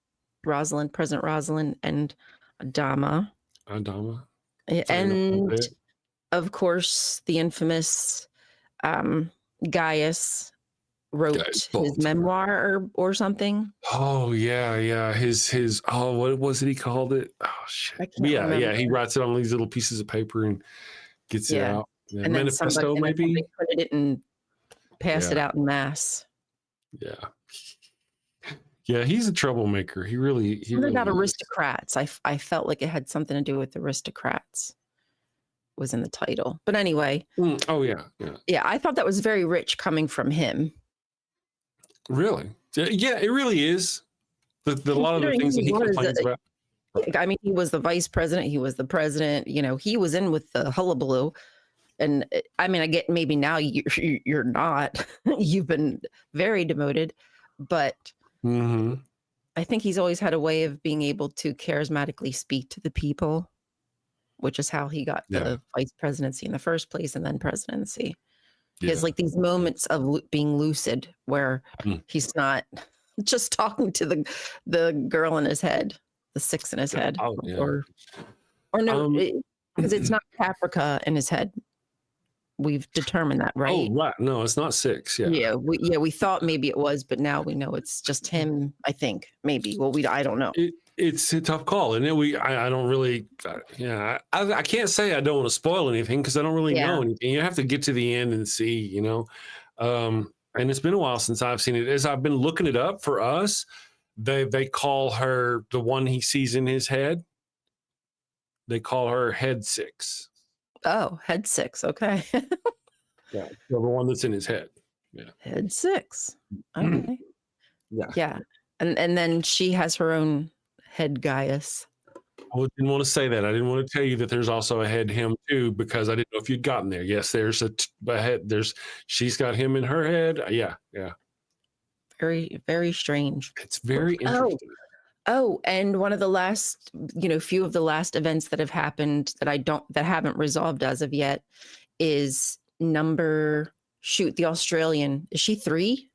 President Rosalind, and Adama, and of course the infamous Gaius wrote his memoir or something. Oh yeah, his what was it he called it? Oh shit, yeah, he writes it on these little pieces of paper and gets it out. Yeah, and manifesto, somebody maybe printed it and passed it out in mass. Yeah, he's a troublemaker. He really about aristocrats. I felt like it had something to do with aristocrats. Was in the title, but anyway. Oh yeah. I thought that was very rich coming from him. Really? Yeah, it really is. A lot of the things that he complains about. I mean, he was the vice president. He was the president. He was in with the hullabaloo. And I mean, I get maybe now you're not. You've been very demoted, but I think he's always had a way of being able to charismatically speak to the people, which is how he got the vice presidency in the first place and then presidency. He has like these moments of being lucid where he's not just talking to the girl in his head, the six in his head, or no, because it's not Caprica in his head. We've determined that, right? Oh, right. No, it's not six. We thought maybe it was, but now we know it's just him. I think maybe. Well, I don't know. It's a tough call, and I don't really. I can't say I don't want to spoil anything because I don't really know anything. You have to get to the end and see, and it's been a while since I've seen it. As I've been looking it up for us, they call her the one he sees in his head. They call her Head Six. Oh, Head Six. Okay. Yeah, the one that's in his head. Yeah. Head Six. Okay. Yeah. And then she has her own head Gaius. I didn't want to say that. I didn't want to tell you that there's also a head him too, because I didn't know if you'd gotten there. Yes, there's a head. She's got him in her head. Yeah. Very, very strange. It's very interesting. Oh, and one of the last, few of the last events that have happened that haven't resolved as of yet is the Australian. Is she 3?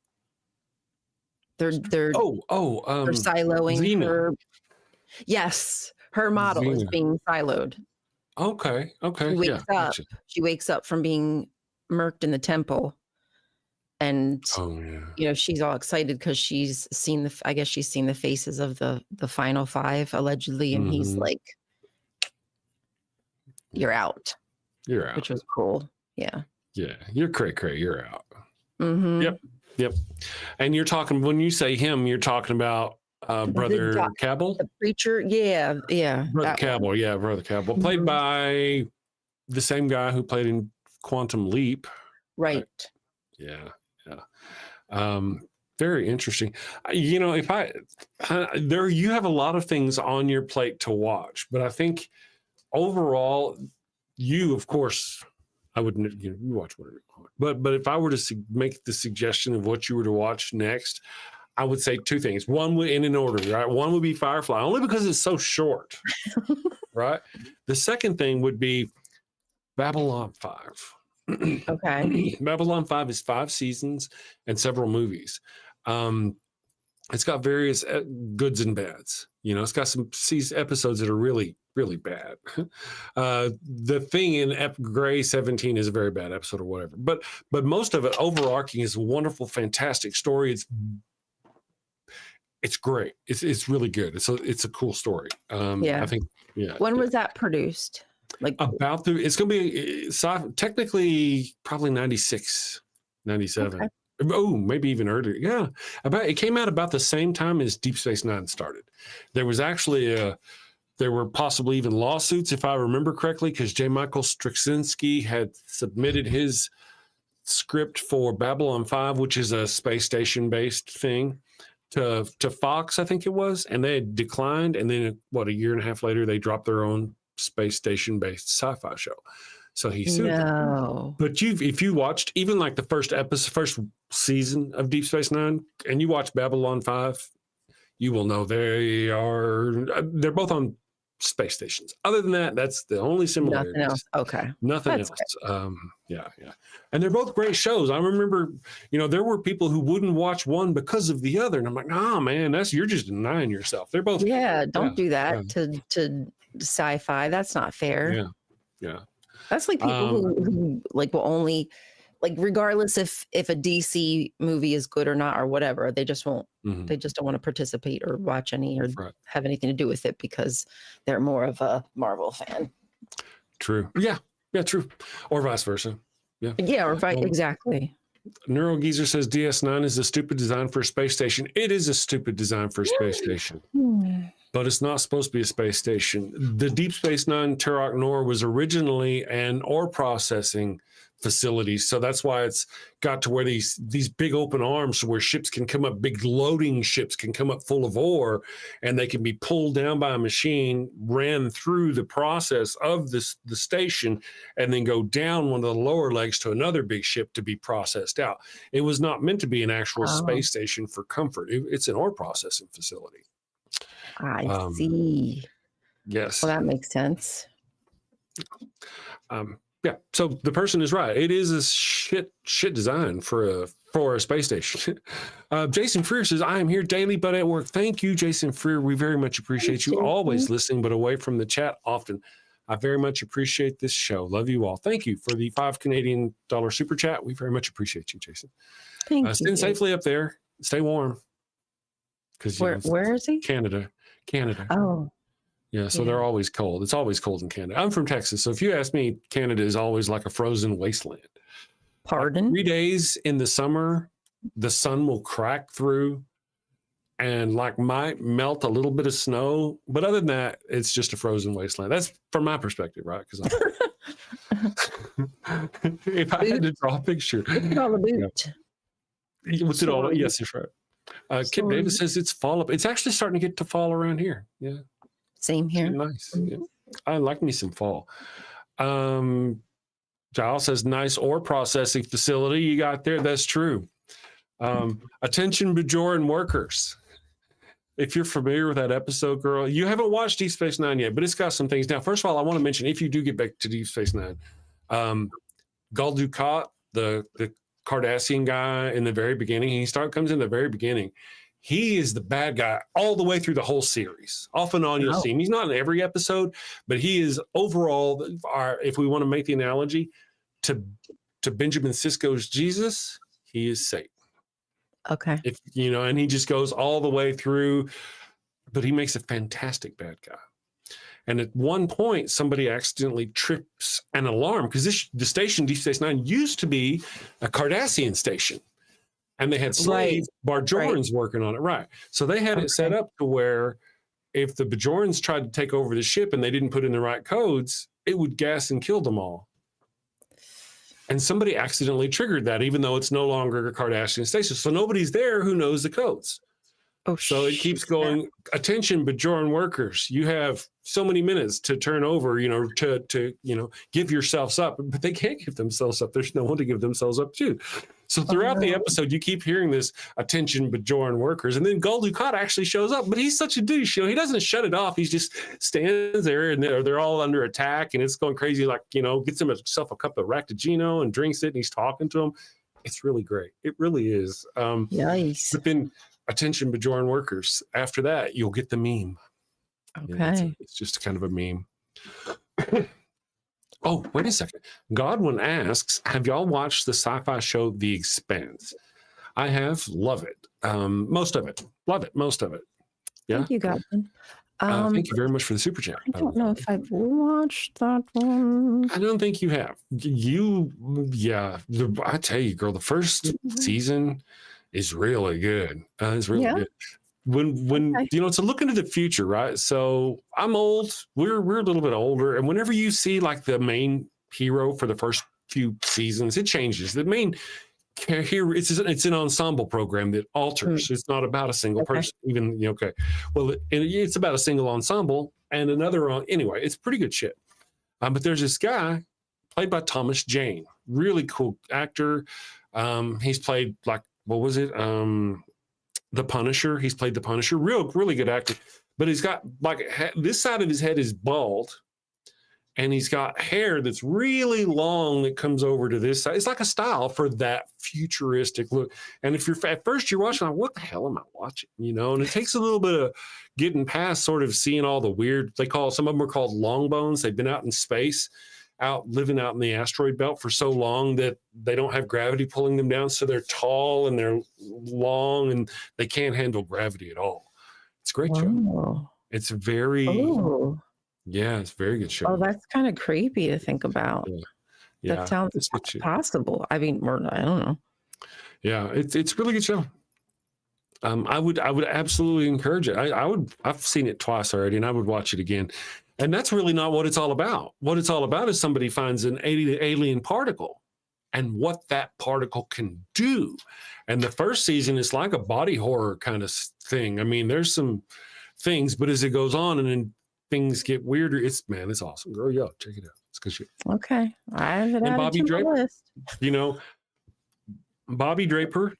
They're siloing Xena. her. Yes, her model is being siloed. Okay. She wakes up from being murked in the temple, and Oh yeah. you know, she's all excited because she's seen I guess she's seen the faces of the final 5 allegedly, and he's Mhm. like, "You're out," You're out. which was cool. Yeah. Yeah, you're cray. You're out. Mm-hmm. Yep. And you're talking, when you say him, you're talking about Brother doc- Cabell? The preacher. Yeah. Brother that Cabell. one. Yeah, Brother Cabell. Played Mhm. by the same guy who played in Quantum Leap. Right. Yeah. Very interesting. You know, if there, you have a lot of things on your plate to watch, but I think overall, you, of course, I wouldn't, you watch whatever you want. But if I were to make the suggestion of what you were to watch next, I would say 2 things. One would, in an order, right? One would be Firefly, only because it's so short, right? The second thing would be Babylon 5. Okay. Babylon 5 is 5 seasons and several movies. It's got various goods and bads. You know, it's got some episodes that are really, really bad. The thing in Gray 17 is a very bad episode or whatever. But most of it, overarching, is a wonderful, fantastic story. It's great. It's really good. It's a cool story. Yeah. I think. Yeah. When was that produced? Like It's going to be technically probably 96, 97. Okay. Oh, maybe even earlier. Yeah. It came out about the same time as Deep Space Nine started. There was actually there were possibly even lawsuits, if I remember correctly, because J. Michael Straczynski had submitted his script for Babylon 5, which is a space station based thing, to Fox, I think it was, and they had declined. And then a year and a half later, they dropped their own space station based sci-fi show. So he sued them. But if you watched even like the first season of Deep Space Nine, and you watch Babylon 5, you will know they're both on space stations. Other than that, that's the only similarity. Nothing else. Okay. Nothing That's else. Yeah. And they're both great shows. I remember, there were people who wouldn't watch one because of the other. And I'm like, nah, man, you're just denying yourself. They're both. Yeah. Don't do that to sci-fi. That's not fair. Yeah. That's like people who like will only, like, regardless if a DC movie is good or not or whatever, they just won't. Mhm. They just don't want to participate or watch any or Right. have anything to do with it because they're more of a Marvel fan. True. Yeah, true. Or vice versa. Yeah. Yeah, or exactly. Neurogeezer says DS9 is a stupid design for a space station. It is a stupid design for a space station, but it's not supposed to be a space station. The Deep Space Nine Turok Nor was originally an ore processing facility, so that's why it's got to where these big open arms where ships can come up, big loading ships can come up full of ore, and they can be pulled down by a machine, ran through the process of the station, and then go down one of the lower legs to another big ship to be processed out. It was not meant to be an actual space station for comfort. It's an ore processing facility. I see. Yes. Well, that makes sense. Yeah, so the person is right. It is a shit design for a space station. Jason Freer says, I am here daily but at work. Thank you, Jason Freer. We very much appreciate you. Always listening but away from the chat often. I very much appreciate this show. Love you all. Thank you for the $5 Canadian super chat. We very much appreciate you, Jason. Thank you. Stay safely up there. Stay warm. Because where is he? Canada. Oh. Yeah, so they're always cold. It's always cold in Canada. I'm from Texas, so if you ask me, Canada is always like a frozen wasteland. Pardon? 3 days in the summer, the sun will crack through and might melt a little bit of snow, but other than that, it's just a frozen wasteland. That's from my perspective, right? Because if I had to draw a picture, It's all a boot. what's it all? Yes, that's right. Kip Davis says it's fall up. It's actually starting to get to fall around here. Yeah. Same here. Nice. Yeah. I like me some fall. Giles says, nice ore processing facility you got there. That's true. Attention Bajoran workers. If you're familiar with that episode, girl, you haven't watched Deep Space Nine yet, but it's got some things. Now, first of all, I want to mention, if you do get back to Deep Space Nine, Gul Dukat, the Cardassian guy in the very beginning, comes in the very beginning. He is the bad guy all the way through the whole series. Off and on, you'll see him. He's not in every episode, but he is overall, if we want to make the analogy, to Benjamin Sisko's Jesus, he is Satan. Okay. If you know, and he just goes all the way through, but he makes a fantastic bad guy. And at one point, somebody accidentally trips an alarm because the station, Deep Space Nine, used to be a Cardassian station, and they had slave Bajorans working on it. Right. So they had it set up to where if the Bajorans tried to take over the ship and they didn't put in the right codes, it would gas and kill them all. And somebody accidentally triggered that, even though it's no longer a Cardassian station. So nobody's there who knows the codes. Oh, so it keeps going. Attention, Bajoran workers, you have so many minutes to turn over, to give yourselves up. But they can't give themselves up. There's no one to give themselves up to. So throughout the episode, you keep hearing this attention, Bajoran workers. And then Gul Dukat actually shows up, but he's such a douche. He doesn't shut it off. He just stands there and they're all under attack and it's going crazy. Like, gets himself a cup of Ractigino and drinks it and he's talking to him. It's really great. It really is. Nice. But then attention, Bajoran workers. After that, you'll get the meme. Okay. It's just kind of a meme. Oh, wait a second. Godwin asks, have y'all watched the sci-fi show The Expanse? I have. Love it. Most of it. Love it. Most of it. Yeah. Thank you, Godwin. Thank you very much for the super chat. I don't know if I've watched that one. I don't think you have. I tell you, girl, the first season is really good. It's really good. When it's a look into the future, right? So I'm old. We're a little bit older, and whenever you see like the main hero for the first few seasons, it changes. The main hero, it's an ensemble program that alters. It's not about a single person. Even well, it's about a single ensemble and another. Anyway, it's pretty good shit. But there's this guy played by Thomas Jane, really cool actor. He's played like what was it? The Punisher. He's played the Punisher. Really good actor. But he's got like this side of his head is bald, and he's got hair that's really long that comes over to this side. It's like a style for that futuristic look. And if you're at first you're watching, like, what the hell am I watching? And it takes a little bit of getting past sort of seeing all the weird. Some of them are called long bones. They've been out in space, living out in the asteroid belt for so long that they don't have gravity pulling them down. So they're tall and they're long and they can't handle gravity at all. It's a great show. It's very, it's a very good show. Oh, that's kind of creepy to think about. Yeah. That sounds possible. I mean, I don't know. Yeah, it's a really good show. I would absolutely encourage it. I've seen it twice already and I would watch it again. And that's really not what it's all about. What it's all about is somebody finds an alien particle and what that particle can do. And the first season is like a body horror kind of thing. I mean, there's some things, but as it goes on and then things get weirder, it's awesome. Girl, check it out. It's good shit. Okay. I have it and Bobby Draper, list. Bobby Draper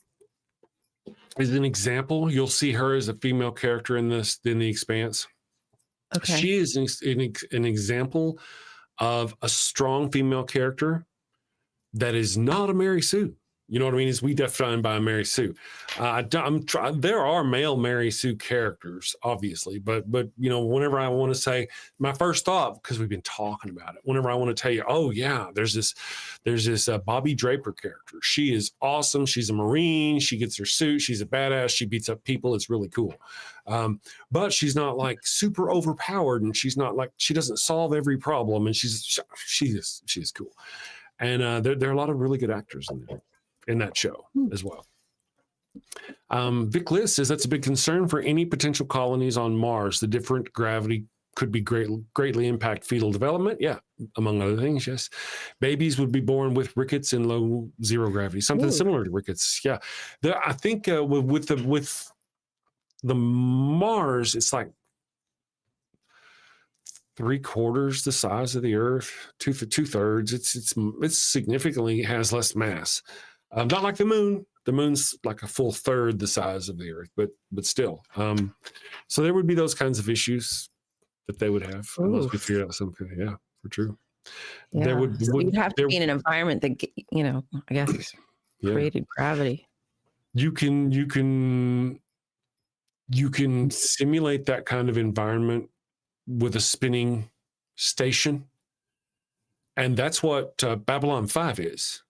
is an example. You'll see her as a female character in The Expanse. Okay. She is an example of a strong female character that is not a Mary Sue. You know what I mean? Is we defined by a Mary Sue. There are male Mary Sue characters, obviously, but whenever I want to say my first thought, because we've been talking about it, whenever I want to tell you, oh yeah, there's this Bobby Draper character. She is awesome. She's a Marine. She gets her suit. She's a badass. She beats up people. It's really cool. But she's not like super overpowered, and she's not like she doesn't solve every problem. And she is cool. And there are a lot of really good actors in that show as well. Vic Liz says that's a big concern for any potential colonies on Mars. The different gravity could be greatly impact fetal development. Yeah, among other things, yes. Babies would be born with rickets and low zero gravity, something similar to rickets. Yeah, I think with the Mars, it's like 3/4 the size of the Earth, 2/3. It's significantly has less mass. Not like the moon. The moon's like a full third the size of the Earth, but still. So there would be those kinds of issues that they would have unless we figured out something. Yeah, for true. Yeah. You'd have to be in an environment that I guess created gravity. You can simulate that kind of environment with a spinning station, and that's what Babylon 5 is.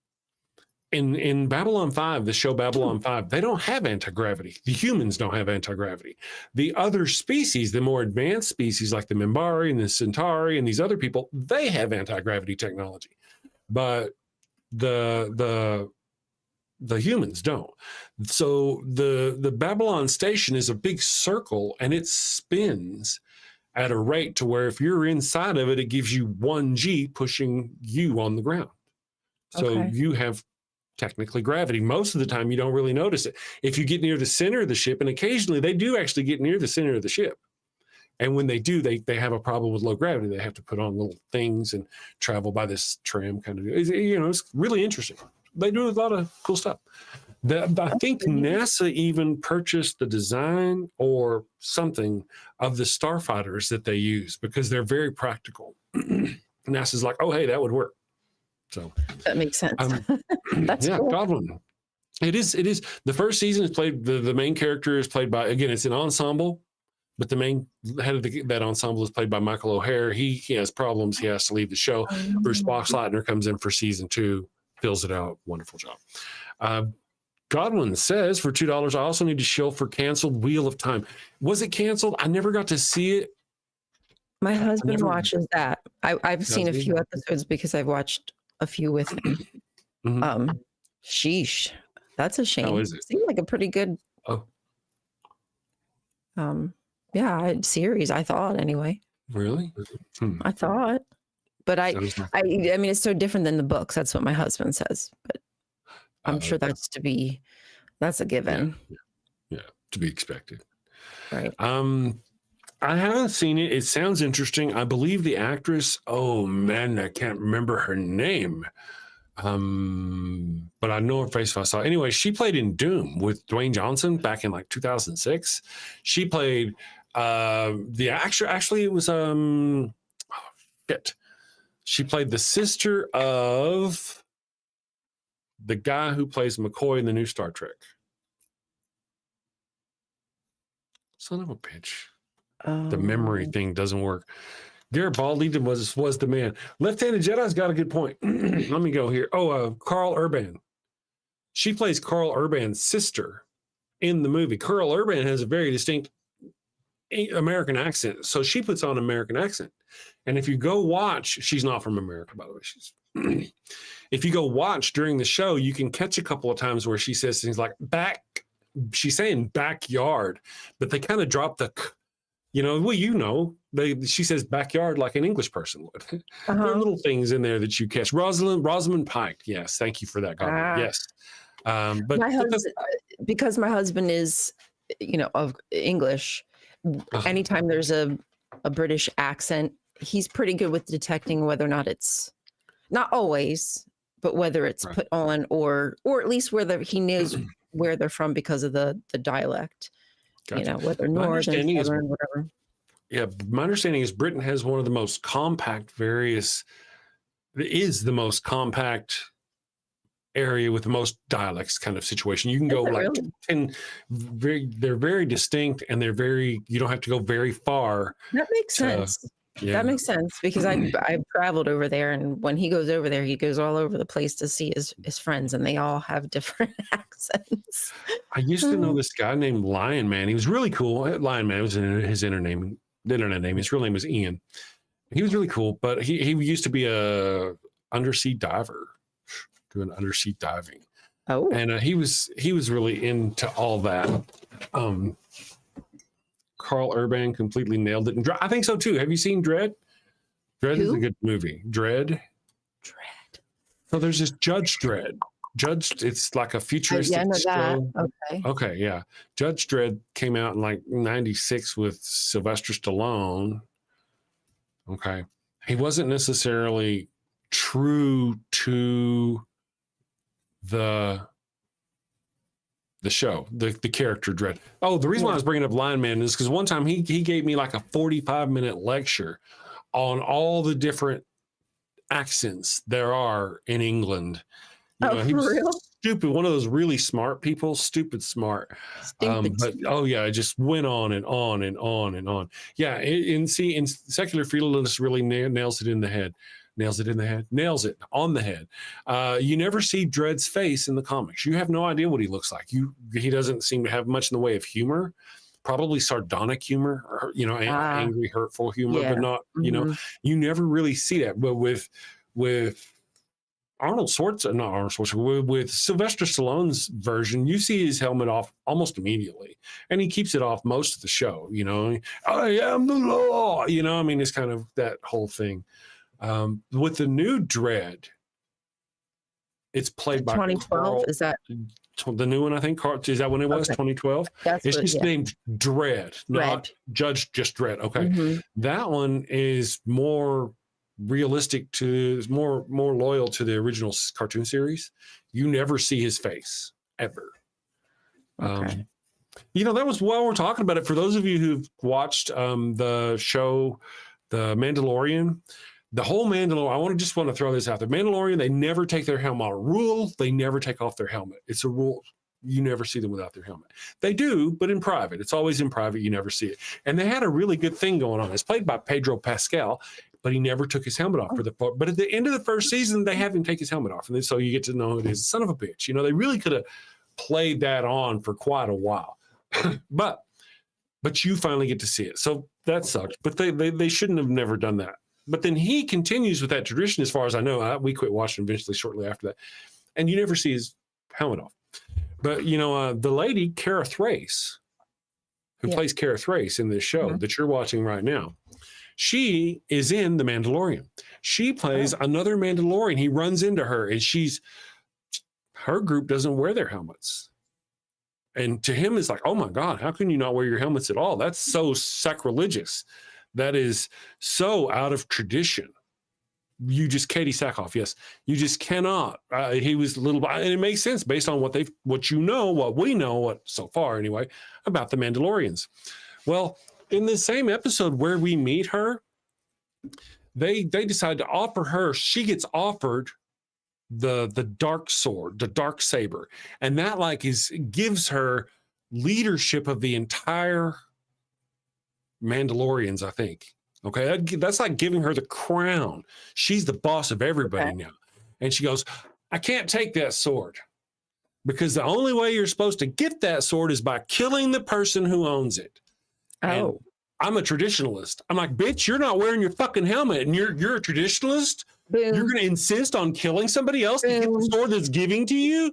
in Babylon 5, the show Babylon 5, they don't have anti-gravity. The humans don't have anti-gravity. The other species, the more advanced species like the Minbari and the Centauri and these other people, they have anti-gravity technology. But the humans don't. So the Babylon station is a big circle, and it spins at a rate to where if you're inside of it, it gives you 1G pushing you on the ground. So you have technically gravity. Most of the time, you don't really notice it. If you get near the center of the ship, and occasionally they do actually get near the center of the ship. And when they do, they have a problem with low gravity. They have to put on little things and travel by this tram kind of, it's really interesting. They do a lot of cool stuff. I think NASA even purchased the design or something of the starfighters that they use because they're very practical. NASA's like, oh, hey, that would work. So that makes sense. That's cool. Godwin. It is. The first season is played. The main character is played by, again, it's an ensemble, but the main head of that ensemble is played by Michael O'Hare. He has problems. He has to leave the show. Bruce Boxleitner comes in for season 2, fills it out. Wonderful job. Godwin says for $2, I also need to show for canceled Wheel of Time. Was it canceled? I never got to see it. My husband watches that. I've seen a few episodes because I've watched a few with him. Sheesh, that's a shame. How is it? Seemed like a pretty good series, I thought, anyway. Really? I thought, but I mean, it's so different than the books. That's what my husband says, but I'm sure that's a given. Yeah, to be expected. Right. I haven't seen it. It sounds interesting. I believe the actress, oh man, I can't remember her name. But I know her face if I saw it. Anyway, she played in Doom with Dwayne Johnson back in like 2006. She played the actor. Actually, it was she played the sister of the guy who plays McCoy in the new Star Trek. Son of a bitch. The memory thing doesn't work. Garibaldi was the man. Left-handed Jedi's got a good point. Let me go here. Carl Urban. She plays Carl Urban's sister in the movie. Carl Urban has a very distinct American accent, so she puts on an American accent. And if you go watch, she's not from America, by the way. She's if you go watch during the show, you can catch a couple of times where she says things like she's saying backyard, but they kind of drop the she says backyard like an English person would. There are little things in there that you catch. Rosamund Pike. Yes. Thank you for that. Yes. But my husband, because my husband is, of English, anytime there's a British accent, he's pretty good with detecting whether or not it's, not always, but whether it's put on or at least whether he knows where they're from because of the dialect. Gotcha. Whether northern, southern, whatever. Yeah, my understanding is Britain has one of the most compact area with the most dialects kind of situation. You can go like really? 10, they're very distinct and you don't have to go very far. That makes sense. Yeah. That makes sense because I've traveled over there, and when he goes over there, he goes all over the place to see his friends, and they all have different accents. I used to know this guy named Lion Man. He was really cool. Lion Man was his internet name. His real name was Ian. He was really cool, but he used to be a undersea diver, doing undersea diving. Oh, and he was really into all that. Carl Urban completely nailed it. And I think so too. Have you seen Dredd? Dredd is a good movie. Dredd. So there's this Judge Dredd. It's like a futuristic show. Okay, yeah. Judge Dredd came out in like 96 with Sylvester Stallone. Okay. He wasn't necessarily true to the show, the character Dredd. Oh, the reason why I was bringing up Lion Man is because one time he gave me like a 45-minute lecture on all the different accents there are in England. He was real? Stupid, one of those really smart people, stupid smart. But it just went on and on and on and on. Yeah, in secular feudalism really nails it in the head. Nails it in the head. Nails it on the head. You never see Dredd's face in the comics. You have no idea what he looks like. He doesn't seem to have much in the way of humor. Probably sardonic humor, or, angry, hurtful humor, but not, you never really see that. But with not Arnold Schwarzenegger, with Sylvester Stallone's version, you see his helmet off almost immediately, and he keeps it off most of the show. I am the law. It's kind of that whole thing. With the new Dredd, it's played by 2012. Carl, Is that the new one? I think is that when it was 2012. It's just named Dredd, not Judge, just Dredd. Okay, that one is more realistic is more loyal to the original cartoon series. You never see his face ever. okay? That was while we're talking about it. For those of you who've watched the show, The Mandalorian. The whole Mandalorian, I just want to throw this out there. Mandalorian, they never take their helmet off. Rule, they never take off their helmet. It's a rule. You never see them without their helmet. They do, but in private. It's always in private. You never see it. And they had a really good thing going on. It's played by Pedro Pascal, but he never took his helmet off. But at the end of the first season, they have him take his helmet off. And so you get to know it is son of a bitch. They really could have played that on for quite a while. but you finally get to see it. So that sucks. But they shouldn't have never done that. But then he continues with that tradition, as far as I know. We quit watching eventually shortly after that. And you never see his helmet off. But, the lady, Cara Thrace, who plays Cara Thrace in this show that you're watching right now, she is in The Mandalorian. She plays another Mandalorian. He runs into her, and her group doesn't wear their helmets. And to him, it's like, oh, my God, how can you not wear your helmets at all? That's so sacrilegious. That is so out of tradition. Katie Sackhoff, yes. You just cannot. He was a little, and it makes sense based on what we know, so far anyway, about the Mandalorians. Well, in the same episode where we meet her, they decide to offer her, she gets offered the dark sword, the dark saber. And that gives her leadership of the entire Mandalorians, I think. Okay, that's like giving her the crown. She's the boss of everybody now. And she goes, I can't take that sword because the only way you're supposed to get that sword is by killing the person who owns it. Oh. And I'm a traditionalist. I'm like, bitch, you're not wearing your fucking helmet and you're a traditionalist? Boom. You're going to insist on killing somebody else to get the sword that's giving to you?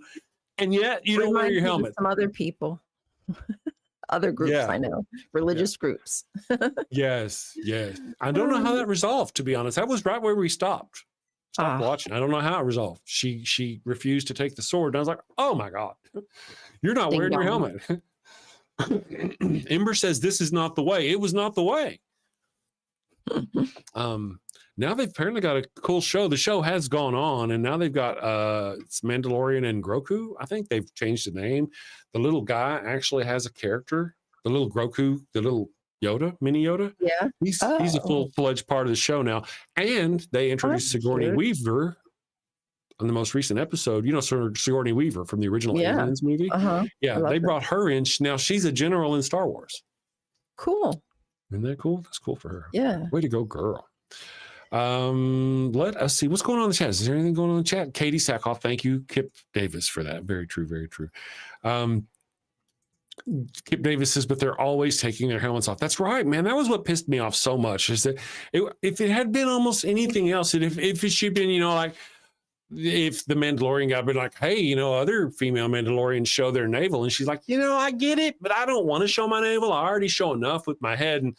And yet you don't wear your helmet. Some other people. Other groups, I know, religious groups. Yes. I don't know how that resolved, to be honest. That was right where we stopped watching. I don't know how it resolved. She refused to take the sword. And I was like, oh my God, you're not wearing your helmet. Ember says this is not the way. It was not the way. Now they've apparently got a cool show. The show has gone on, and now they've got it's Mandalorian and Grogu. I think they've changed the name. The little guy actually has a character. The little Grogu, the little Yoda, mini Yoda. Yeah, he's a full-fledged part of the show now. And they introduced Sigourney Weaver on the most recent episode. Sigourney Weaver from the original Aliens movie. Yeah, they brought her in. Now she's a general in Star Wars. Cool. Isn't that cool? That's cool for her. Yeah. Way to go, girl. Let us see what's going on in the chat. Is there anything going on in the chat? Katie Sackhoff, thank you. Kip Davis for that. Very true, very true. Kip Davis says, but they're always taking their helmets off. That's right, man. That was what pissed me off so much, is that if it had been almost anything else, if it should have been, if the Mandalorian guy had been like, hey, other female Mandalorians show their navel, and she's like, I get it, but I don't want to show my navel. I already show enough with my head, and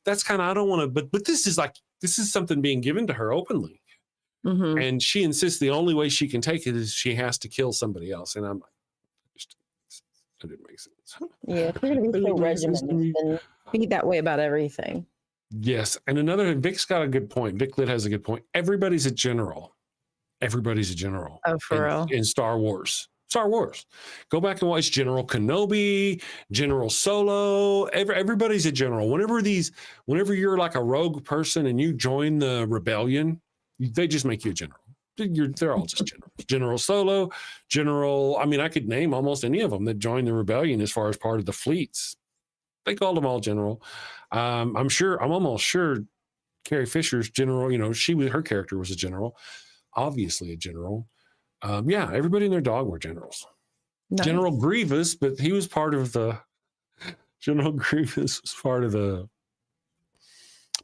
that's kind of, I don't want to, but this is something being given to her openly. And she insists the only way she can take it is she has to kill somebody else. And I'm like, that didn't make sense. Yeah, if you're going to be so regimented, then be that way about everything. Yes. And Vic's got a good point. Vic Lit has a good point. Everybody's a general. Everybody's a general. Oh, for real? In Star Wars. Go back and watch General Kenobi, General Solo. Everybody's a general. Whenever you're like a rogue person and you join the rebellion, they just make you a general. They're all just general. General Solo, I could name almost any of them that joined the rebellion as far as part of the fleets. They called them all general. I'm almost sure Carrie Fisher's general, her character was a general, obviously a general. Yeah, everybody and their dog were generals. Nice. General Grievous, but he was part of the General Grievous was part of the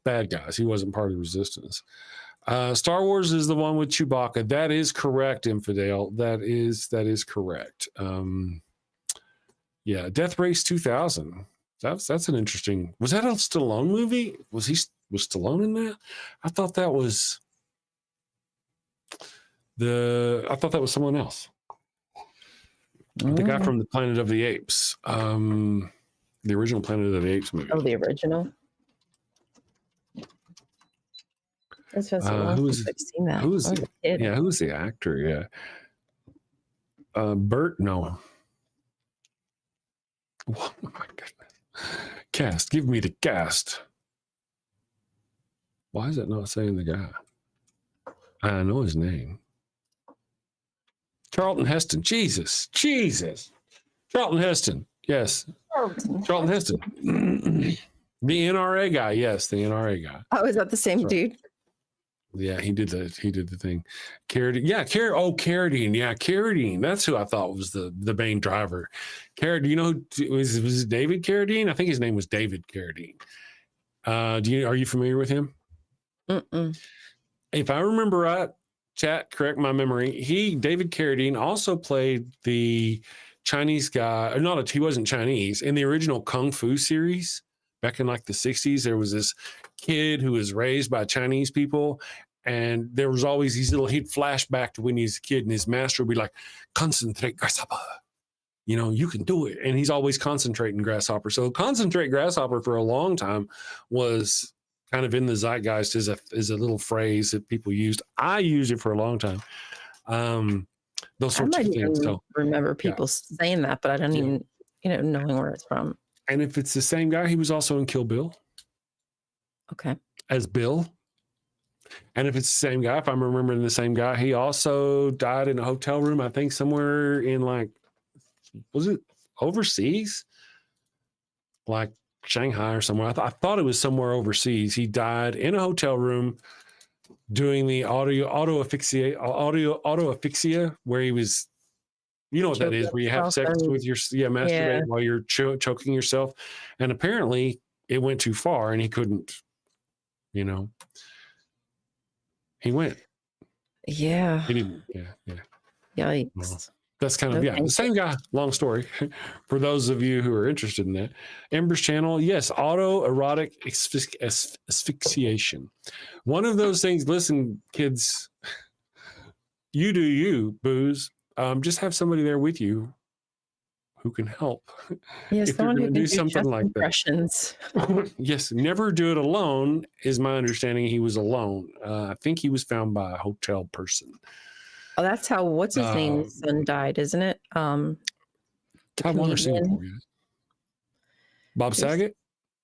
bad guys. He wasn't part of the resistance. Star Wars is the one with Chewbacca. That is correct, Infidel. That is correct. Yeah, Death Race 2000. That's an interesting. Was that a Stallone movie? Was Stallone in that? I thought that was someone else. The guy from the Planet of the Apes. The original Planet of the Apes movie. Oh, the original. That's so long since I've seen that. Who's the actor? Yeah. Bert, no. Oh my goodness. Cast, give me the cast. Why is it not saying the guy? I know his name. Charlton Heston. Jesus. Charlton Heston. Yes. Charlton Heston. The NRA guy. Yes, the NRA guy. Oh, is that the same dude? Yeah, he did the thing. Carradine. Yeah, Carradine. Yeah, Carradine. That's who I thought was the main driver. Carradine, you know, was it David Carradine? I think his name was David Carradine. Are you familiar with him? Mm-mm. If I remember right, chat, correct my memory. David Carradine also played the Chinese guy. He wasn't Chinese. In the original Kung Fu series back in like the 60s, there was this kid who was raised by Chinese people. And there was always he'd flash back to when he was a kid and his master would be like, concentrate, grasshopper. You know, you can do it. And he's always concentrating grasshopper. So concentrate grasshopper for a long time was kind of in the zeitgeist as a little phrase that people used. I used it for a long time. Those sorts of things. So remember people saying that, but I don't even, knowing where it's from. And if it's the same guy, he was also in Kill Bill. Okay. As Bill. And if it's the same guy, if I'm remembering the same guy, he also died in a hotel room, I think somewhere in was it overseas? Like Shanghai or somewhere. I thought it was somewhere overseas. He died in a hotel room doing the auto asphyxia, where he was, you know what that is, where you have sex with masturbate while you're choking yourself. And apparently it went too far and he couldn't, he went. Yeah. He didn't. Yeah. Yikes. Well, that's kind of, the same guy. Long story. For those of you who are interested in that. Ember's channel. Yes. Autoerotic asphyxiation. One of those things, listen, kids, you do you, booze. Just have somebody there with you who can help. Yes, if you're going to do something like impressions. that. Yes, never do it alone is my understanding. He was alone. I think he was found by a hotel person. Oh, that's how, what's his name? His son died, isn't it? I want to see him. Bob Saget?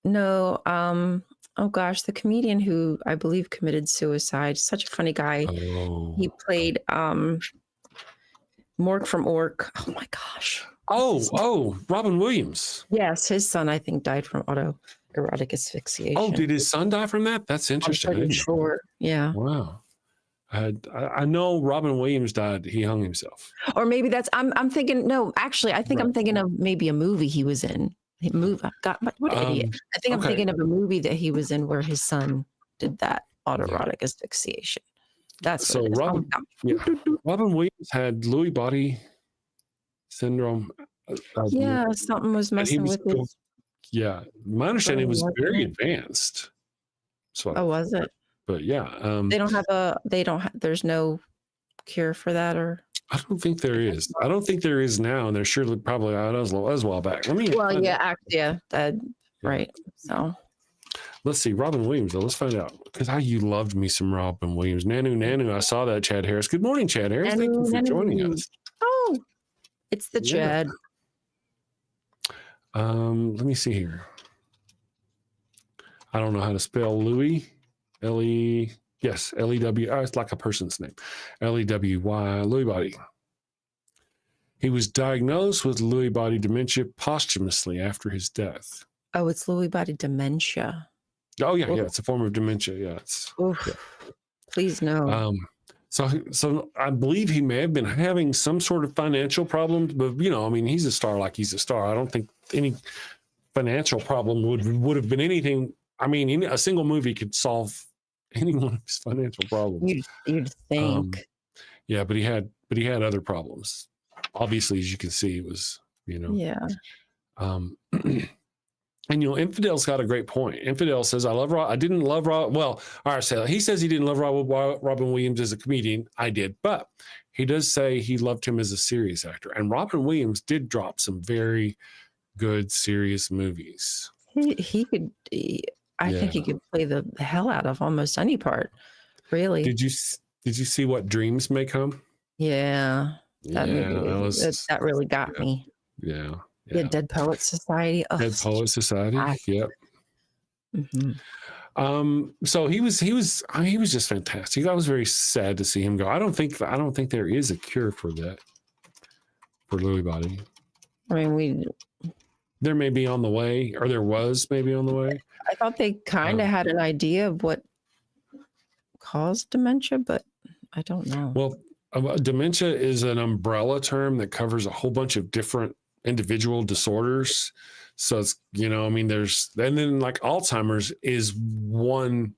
No. Oh gosh, the comedian who I believe committed suicide. Such a funny guy. Oh. He played Mork from Ork. Oh my gosh. Oh, Robin Williams. Yes, his son, I think, died from autoerotic asphyxiation. Oh, did his son die from that? That's interesting. I'm pretty sure. Yeah. Wow. I know Robin Williams died. He hung himself. Or maybe that's, I'm thinking, no, actually, I think I'm thinking of maybe a movie he was in. What an idiot. I think I'm thinking of a movie that he was in where his son did that autoerotic asphyxiation. That's so Robin Williams had Lewy body syndrome. Something was messing with his. Yeah, my understanding was very advanced. So, was it? But yeah, there's no cure for that, or I don't think there is. I don't think there is now, and there surely probably was a while back. Right. So let's see, Robin Williams. Let's find out, because you loved me some Robin Williams. Nanu. I saw that. Chad Harris. Good morning, Chad Harris. Thank you for joining us. Oh, it's the Chad. Let me see here. I don't know how to spell Louis. L-E. Yes, L-E-W. It's like a person's name. L-E-W-Y. Lewy body. He was diagnosed with Lewy body dementia posthumously after his death. Oh, it's Lewy body dementia. Oh yeah, Oof. it's a form of dementia. Yeah, it's Oof. Please no. So I believe he may have been having some sort of financial problems, but I mean, he's a star like he's a star. I don't think any financial problem would have been anything. I mean, a single movie could solve any one of his financial problems. You'd think. Yeah, but he had other problems. Obviously, as you can see, it was Yeah. And Infidel's got a great point. Infidel says, I didn't love Rob. Well, all right, so he says he didn't love Robin Williams as a comedian. I did, but he does say he loved him as a serious actor. And Robin Williams did drop some very good serious movies. He could. I think he could play the hell out of almost any part. Really. Did you see What Dreams May Come? Yeah. That movie, that really got me. Yeah. Yeah, Dead Poets Society. Oh, Dead Poets Society. Yep. Mm-hmm. So he was just fantastic. I was very sad to see him go. I don't think there is a cure for that, for Lewy body. I mean, there may be on the way, or there was maybe on the way. I thought they kind of had an idea of what caused dementia, but I don't know. Well, dementia is an umbrella term that covers a whole bunch of different individual disorders. So it's, I mean, and then like Alzheimer's is one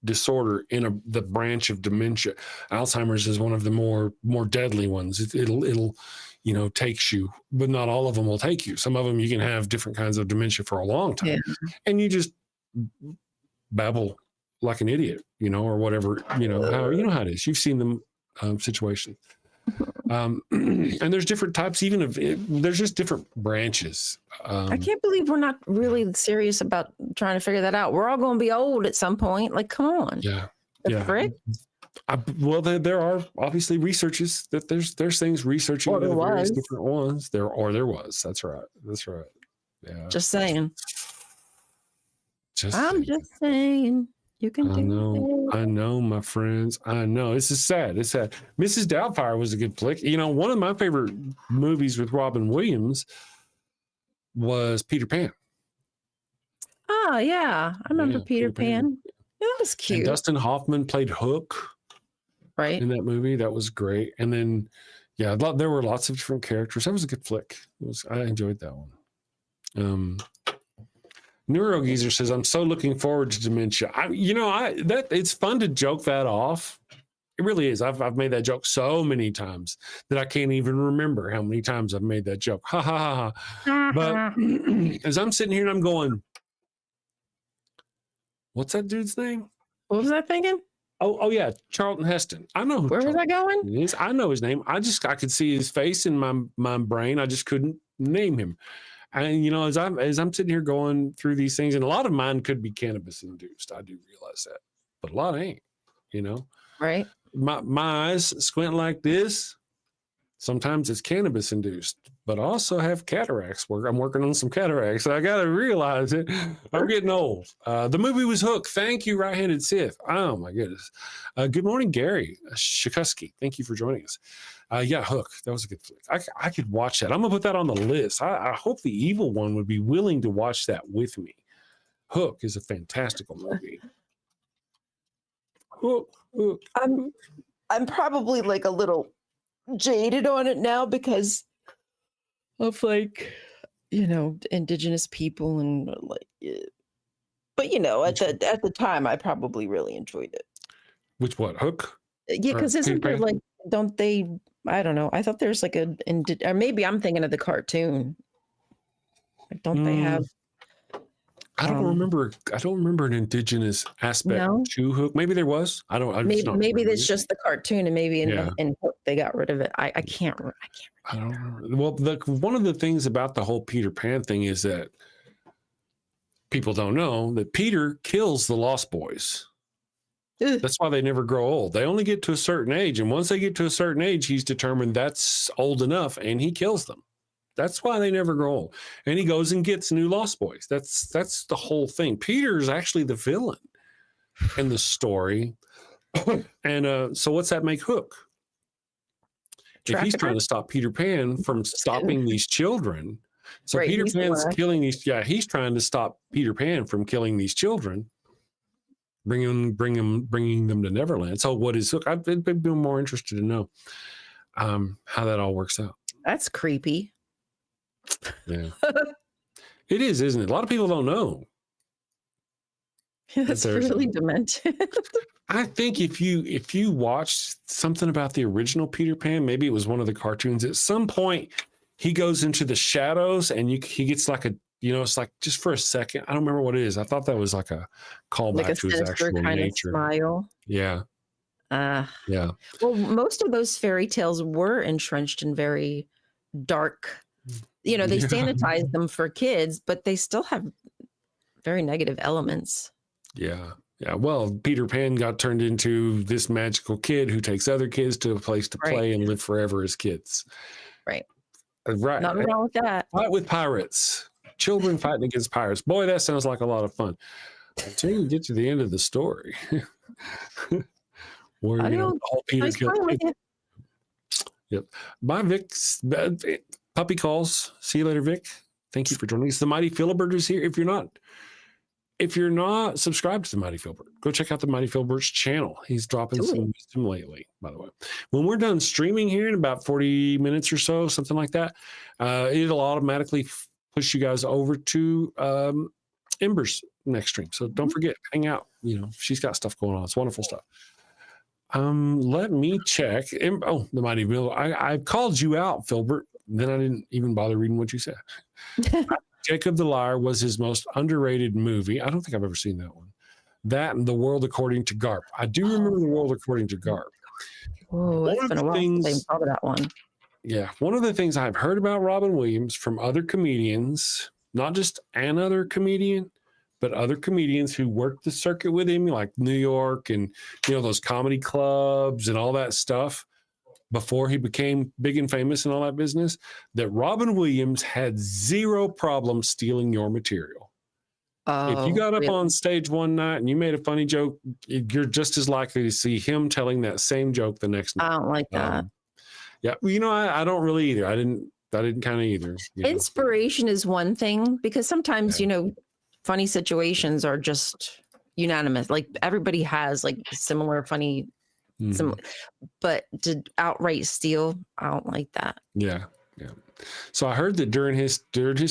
disorder in the branch of dementia. Alzheimer's is one of the more deadly ones. It'll takes you, but not all of them will take you. Some of them you can have different kinds of dementia for a long time, and you just babble like an idiot, or whatever, how how it is. You've seen them situations. And there's different types, there's just different branches. I can't believe we're not really serious about trying to figure that out. We're all going to be old at some point. Like, come on. Yeah. The frick? Well, there are obviously researches that there's things researching the various different ones. There was. That's right. Yeah. Just saying. I'm just saying. You can do I know, my friends. I know. This is sad. It's sad. Mrs. Doubtfire was a good flick. One of my favorite movies with Robin Williams was Peter Pan. Oh, yeah. I remember Peter Pan. Yeah, that was cute. And Dustin Hoffman played Hook. Right. In that movie. That was great. And then, there were lots of different characters. That was a good flick. I enjoyed that one. Neurogeezer says, I'm so looking forward to dementia. It's fun to joke that off. It really is. I've made that joke so many times that I can't even remember how many times I've made that joke. Ha ha ha ha. But as I'm sitting here and I'm going, what's that dude's name? What was I thinking? Oh yeah, Charlton Heston. I know where was I going? Is. I know his name. I could see his face in my brain. I just couldn't name him. And as I'm sitting here going through these things, and a lot of mine could be cannabis induced. I do realize that, but a lot ain't. Right. My eyes squint like this. Sometimes it's cannabis induced, but I also have cataracts. I'm working on some cataracts. I got to realize it. I'm getting old. The movie was Hook. Thank you, Right-Handed Sith. Oh my goodness. Good morning, Gary Shakusky. Thank you for joining us. Hook. That was a good flick. I could watch that. I'm gonna put that on the list. I hope the evil one would be willing to watch that with me. Hook is a fantastical movie. Hook. I'm probably like a little jaded on it now because of indigenous people and but at the time I probably really enjoyed it. Which what? Hook? Yeah, because isn't there don't they? I don't know. I thought there's or maybe I'm thinking of the cartoon. Don't they have? I don't remember. I don't remember an indigenous aspect to Hook. Maybe there was. I don't. Maybe that's just the cartoon, and maybe in Hook they got rid of it. I can't. I don't remember. Well, one of the things about the whole Peter Pan thing is that people don't know that Peter kills the Lost Boys. That's why they never grow old. They only get to a certain age, and once they get to a certain age, he's determined that's old enough, and he kills them. That's why they never grow old. And he goes and gets new Lost Boys. That's the whole thing. Peter is actually the villain in the story. And so what's that make Hook? If he's trying to stop Peter Pan from stopping these children, So Right, Peter he's the Pan's one. killing these. Yeah, he's trying to stop Peter Pan from killing these children, bringing them to Neverland. So what is Hook? I've been more interested to know how that all works out. That's creepy. Yeah, it is, isn't it? A lot of people don't know. That's there's- really demented. I think if you watch something about the original Peter Pan, maybe it was one of the cartoons. At some point, he goes into the shadows, and he gets like a, it's like just for a second. I don't remember what it is. I thought that was like a callback Like a to his sinister actual kind nature. of smile. Yeah, yeah. Well, most of those fairy tales were entrenched in very dark. They Yeah. sanitize them for kids, but they still have very negative elements. Yeah. Yeah. Well, Peter Pan got turned into this magical kid who takes other kids to a place to play and live forever as kids. Right. Right. Nothing wrong with that. Fight with pirates. Children fighting against pirates. Boy, that sounds like a lot of fun. Until you get to the end of the story. Where all Peter Nice killed. playing with you. Yep. Bye, Vic. Puppy calls. See you later, Vic. Thank you for joining us. The Mighty Filbert is here. If you're not subscribed to the Mighty Filbert, go check out the Mighty Filbert's channel. He's dropping some wisdom lately, by the way. When we're done streaming here in about 40 minutes or so, something like that, it'll automatically push you guys over to Ember's next stream. So don't forget, hang out. She's got stuff going on. It's wonderful stuff. Let me check. The Mighty Filbert. I called you out, Filbert. Then I didn't even bother reading what you said. Jacob the Liar was his most underrated movie. I don't think I've ever seen that one. That and The World According to Garp. I do remember The World According to Garp. Oh, it's been a while since I saw that one. Yeah. One of the things I've heard about Robin Williams from other comedians, not just another comedian, but other comedians who worked the circuit with him, like New York and, those comedy clubs and all that stuff, before he became big and famous and all that business, that Robin Williams had zero problem stealing your material. If you got up on stage one night and you made a funny joke, you're just as likely to see him telling that same joke the next night. I don't like that. Yeah. I don't really either. I didn't kind of either. Inspiration is one thing, because sometimes, funny situations are just unanimous. Like everybody has like similar funny but to outright steal, I don't like that. Yeah. So I heard that during his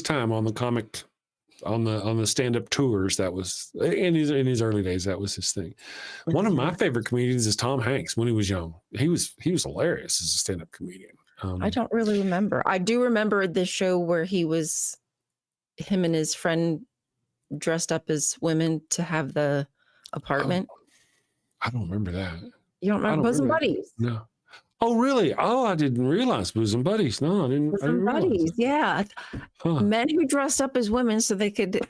time on the comic, on the stand-up tours, that was in his early days, that was his thing. One of my favorite comedians is Tom Hanks. When he was young, he was hilarious as a stand-up comedian. I don't really remember. I do remember the show where him and his friend dressed up as women to have the apartment. I don't remember that. You don't remember Bosom Buddies? No. Oh, really? Oh, I didn't realize Bosom Buddies. No, I didn't. Bosom Buddies, yeah. Huh. Men who dressed up as women so they could.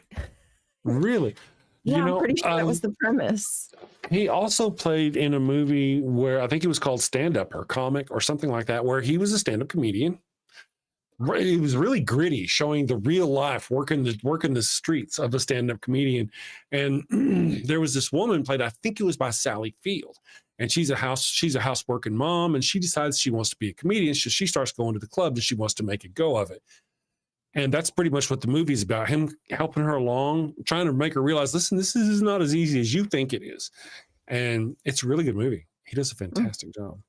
Really? Yeah, I'm pretty sure that was the premise. He also played in a movie where I think it was called Stand Up or Comic or something like that, where he was a stand-up comedian. It was really gritty, showing the real life, working the streets of a stand-up comedian. And there was this woman played, I think it was by Sally Field. And she's a houseworking mom, and she decides she wants to be a comedian. So she starts going to the club and she wants to make a go of it. And that's pretty much what the movie's about. Him helping her along, trying to make her realize, listen, this is not as easy as you think it is. And it's a really good movie. He does a fantastic job.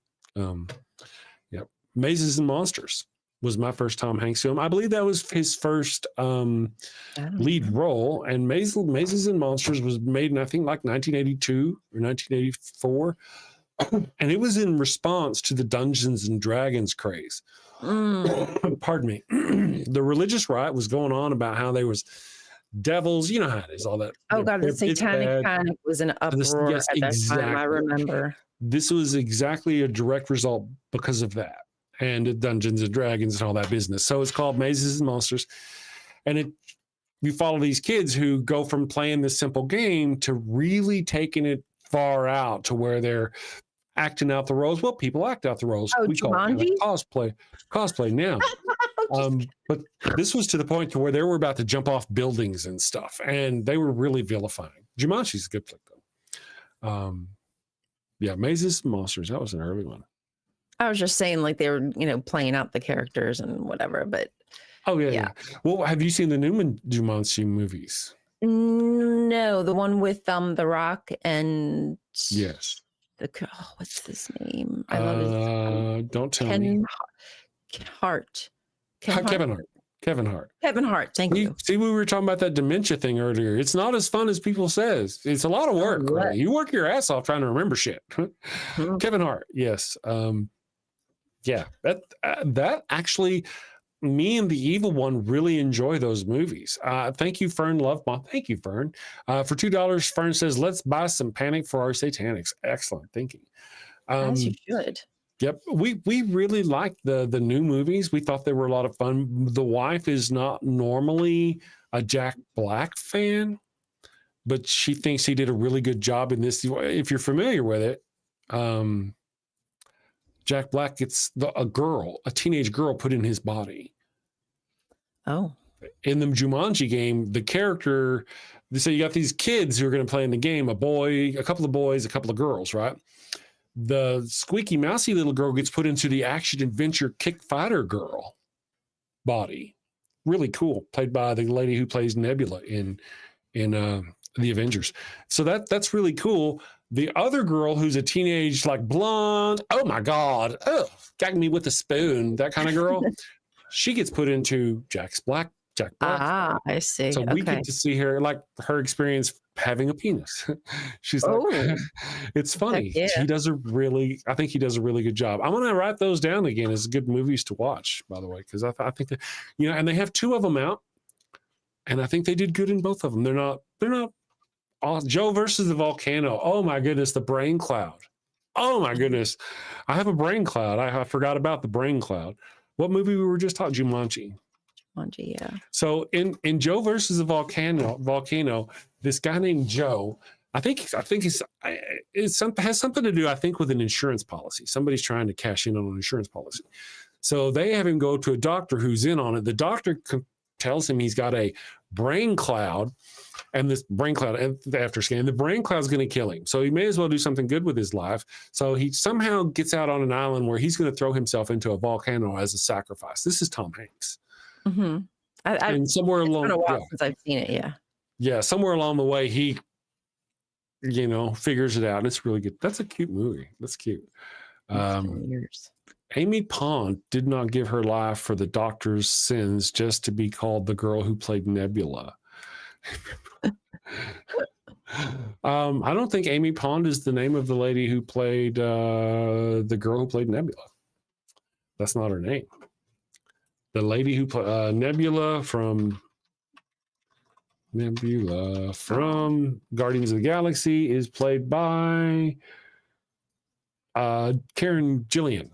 Mazes and Monsters was my first Tom Hanks film. I believe that was his first lead role. And Mazes and Monsters was made in, I think, like 1982 or 1984. And it was in response to the Dungeons and Dragons craze. Pardon me. The religious riot was going on about how there was devils. You know how it is, all that. Oh, God, the Satanic Panic was an uproar at that time. I remember. This was exactly a direct result because of that. And Dungeons and Dragons and all that business. So it's called Mazes and Monsters. And you follow these kids who go from playing this simple game to really taking it far out to where they're acting out the roles. Well, people act out the roles. Oh, we call it cosplay now. But this was to the point to where they were about to jump off buildings and stuff. And they were really vilifying. Jumanji's a good flick, though. Mazes and Monsters. That was an early one. I was just saying, like, they were, playing out the characters and whatever, but Oh yeah, yeah. yeah. Well, have you seen the new Jumanji movies? No, the one with The Rock and Yes. what's his name? I love his Don't tell me. Hart. Kevin Hart. Kevin Hart. Kevin Hart. Thank you. See, we were talking about that dementia thing earlier. It's not as fun as people says. It's a lot of work. yeah. Right? You work your ass off trying to remember shit. Kevin Hart. Yes. Yeah. That actually, me and the evil one really enjoy those movies. Thank you, Fern Lovemont. Thank you, Fern. For $2, Fern says, let's buy some Panic for our Satanics. Excellent thinking. As you should. Yep. We really liked the new movies. We thought they were a lot of fun. The wife is not normally a Jack Black fan, but she thinks he did a really good job in this. If you're familiar with it, Jack Black gets a teenage girl put in his body. Oh. In the Jumanji game, the character, so you got these kids who are going to play in the game, a couple of boys, a couple of girls, right? The squeaky mousy little girl gets put into the action adventure kick fighter girl body. Really cool. Played by the lady who plays Nebula in the Avengers. So that's really cool. The other girl who's a teenage, like blonde, oh my God, got me with a spoon, that kind of girl. She gets put into Jack Black. Ah, I see. So we get to see her, like her experience having a penis. She's like, it's funny. Yeah. I think he does a really good job. I'm going to write those down again as good movies to watch, by the way, because I think that, and they have 2 of them out, and I think they did good in both of them. They're not Joe versus the volcano. Oh my goodness, the brain cloud. Oh my goodness. I have a brain cloud. I forgot about the brain cloud. What movie we were just talking? Jumanji. Yeah. So in Joe versus the volcano, this guy named Joe, I think has something to do, I think, with an insurance policy. Somebody's trying to cash in on an insurance policy. So they have him go to a doctor who's in on it. The doctor tells him he's got a brain cloud, and this brain cloud, and after scan, the brain cloud is going to kill him. So he may as well do something good with his life. So he somehow gets out on an island where he's going to throw himself into a volcano as a sacrifice. This is Tom Hanks. Mm-hmm. And somewhere along, it's been a while since I've seen it. Yeah, somewhere along the way, he, figures it out, and it's really good. That's a cute movie. That's cute. Amy Pond did not give her life for the doctor's sins just to be called the girl who played Nebula. I don't think Amy Pond is the name of the lady who played the girl who played Nebula. That's not her name. The lady who played Nebula from Guardians of the Galaxy is played by Karen Gillian,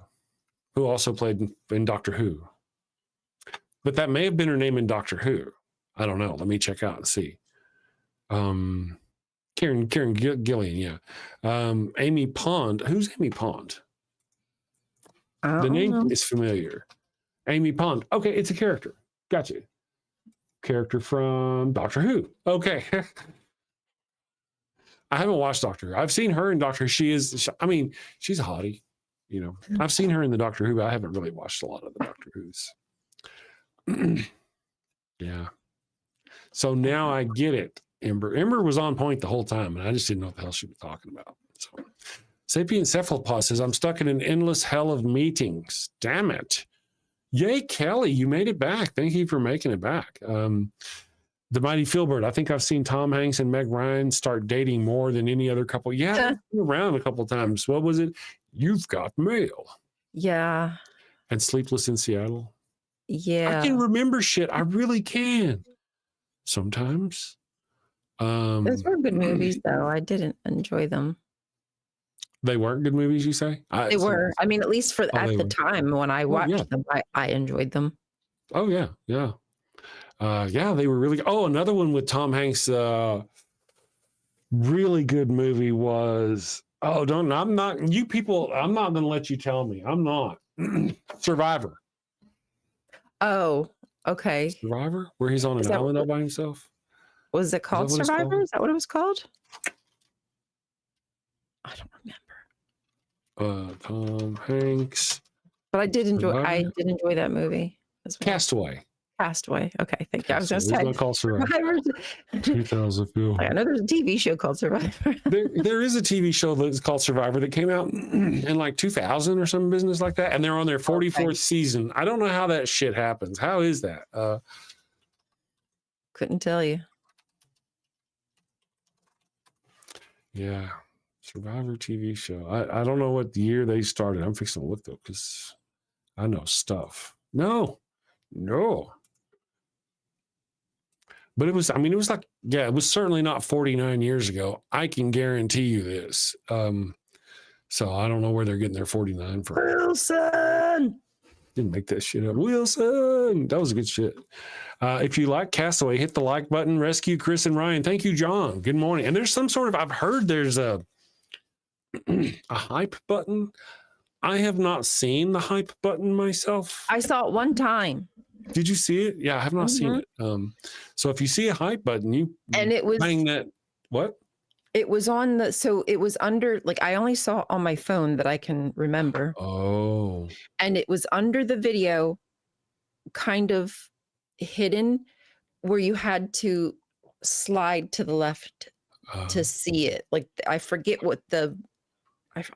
who also played in Doctor Who. But that may have been her name in Doctor Who. I don't know. Let me check out and see. Karen Gillian, yeah. Amy Pond. Who's Amy Pond? The name is familiar. Amy Pond. Okay, it's a character. Gotcha. Character from Doctor Who. Okay. I haven't watched Doctor Who. I've seen her in Doctor Who. She's a hottie. I've seen her in the Doctor Who, but I haven't really watched a lot of the Doctor Who's. Yeah. So now I get it. Ember was on point the whole time, and I just didn't know what the hell she was talking about. So, Sapien Cephalopod says, I'm stuck in an endless hell of meetings. Damn it. Yay, Kelly, you made it back. Thank you for making it back. The Mighty Philbert, I think I've seen Tom Hanks and Meg Ryan start dating more than any other couple. Yeah, they've been around a couple of times. What was it? You've Got Mail. Yeah. And Sleepless in Seattle. Yeah. I can remember shit. I really can. Sometimes. Those were good movies, though. I didn't enjoy them. They weren't good movies, you say? They were. I mean, at least at the time when I watched them, I enjoyed them. Oh, yeah. Yeah. They were really good. Oh, another one with Tom Hanks, really good movie was, I'm not going to let you tell me. I'm not. Survivor. Oh, okay. Survivor? Where he's on an island all by himself? Was it called Survivor? Is that what it was called? I don't remember. Tom Hanks. But I did enjoy Survivor? that movie as well. Castaway. Castaway. Okay, thank you. I was going to Castaway. say It's not called Survivor. Survivors. 2000 film. I know there's a TV show called Survivor. There is a TV show that's called Survivor that came out in like 2000 or some business like that, and they're on their 44th season. I don't know how that shit happens. How is that? Couldn't tell you. Yeah, Survivor TV show. I don't know what year they started. I'm fixing to look though because I know stuff. No. But it was, I mean, it was like, yeah, it was certainly not 49 years ago. I can guarantee you this. So I don't know where they're getting their 49 from. Wilson! Didn't make that shit up. Wilson! That was good shit. If you like Castaway, hit the like button. Rescue Chris and Ryan. Thank you, John. Good morning. And there's some sort of, I've heard there's a hype button. I have not seen the hype button myself. I saw it one time. Did you see it? Yeah, I have not seen it. So if you see a hype button, and it was bang that. What? It was on the, so it was under, like, I only saw it on my phone that I can remember. Oh. And it was under the video, kind of hidden, where you had to slide to the left to see it. Like, I forget what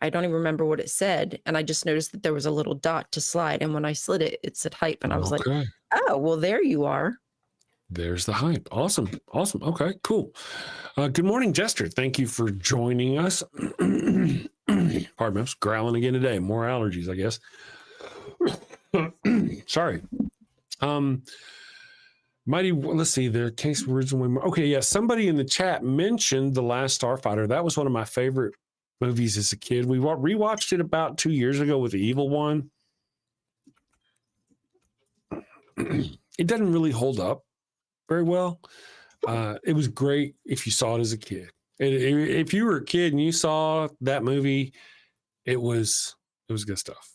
I don't even remember what it said. And I just noticed that there was a little dot to slide. And when I slid it, it said hype. And I was like, oh, well, there you are. There's the hype. Awesome. Okay, cool. Good morning, Jester. Thank you for joining us. Pardon me, I was growling again today. More allergies, I guess. Sorry. Mighty, let's see, their case originally. Okay, yeah, somebody in the chat mentioned The Last Starfighter. That was one of my favorite movies as a kid. We rewatched it about 2 years ago with The Evil One. It doesn't really hold up very well. It was great if you saw it as a kid. If you were a kid and you saw that movie, it was good stuff.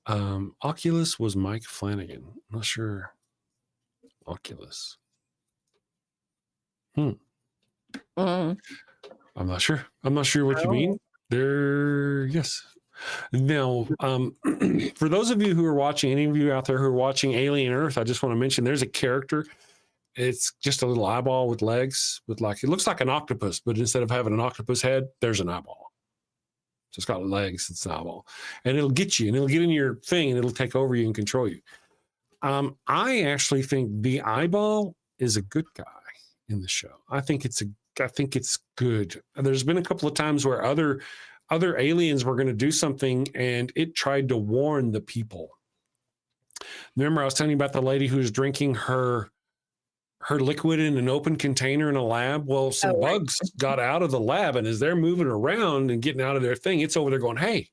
Oculus was Mike Flanagan. I'm not sure. Oculus. I'm not sure. I'm not sure what you mean. Yes. Now, for those of you who are watching, any of you out there who are watching Alien Earth, I just want to mention there's a character. It's just a little eyeball with legs, with like, it looks like an octopus, but instead of having an octopus head, there's an eyeball. So it's got legs, it's an eyeball. And it'll get you, and it'll get in your thing, and it'll take over you and control you. I actually think the eyeball is a good guy in the show. I think it's good. There's been a couple of times where other aliens were going to do something and it tried to warn the people. Remember, I was telling you about the lady who was drinking her liquid in an open container in a lab. Well, some bugs got out of the lab, and as they're moving around and getting out of their thing, it's over there going, hey,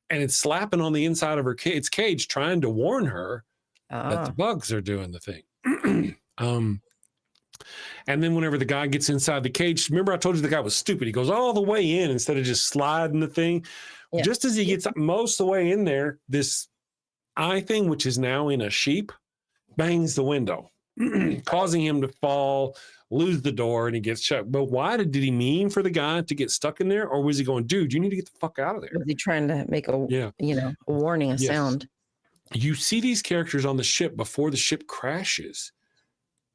and it's slapping on the inside of her its cage, trying to warn her that the bugs are doing the thing. And then whenever the guy gets inside the cage, remember I told you the guy was stupid. He goes all the way in instead of just sliding the thing. Yeah. Just as he gets most of the way in there, this eye thing, which is now in a sheep, bangs the window, causing him to fall, lose the door, and he gets shut. But why did he mean for the guy to get stuck in there? Or was he going, dude, you need to get the fuck out of there? Was he trying to make a warning, a sound? You see these characters on the ship before the ship crashes.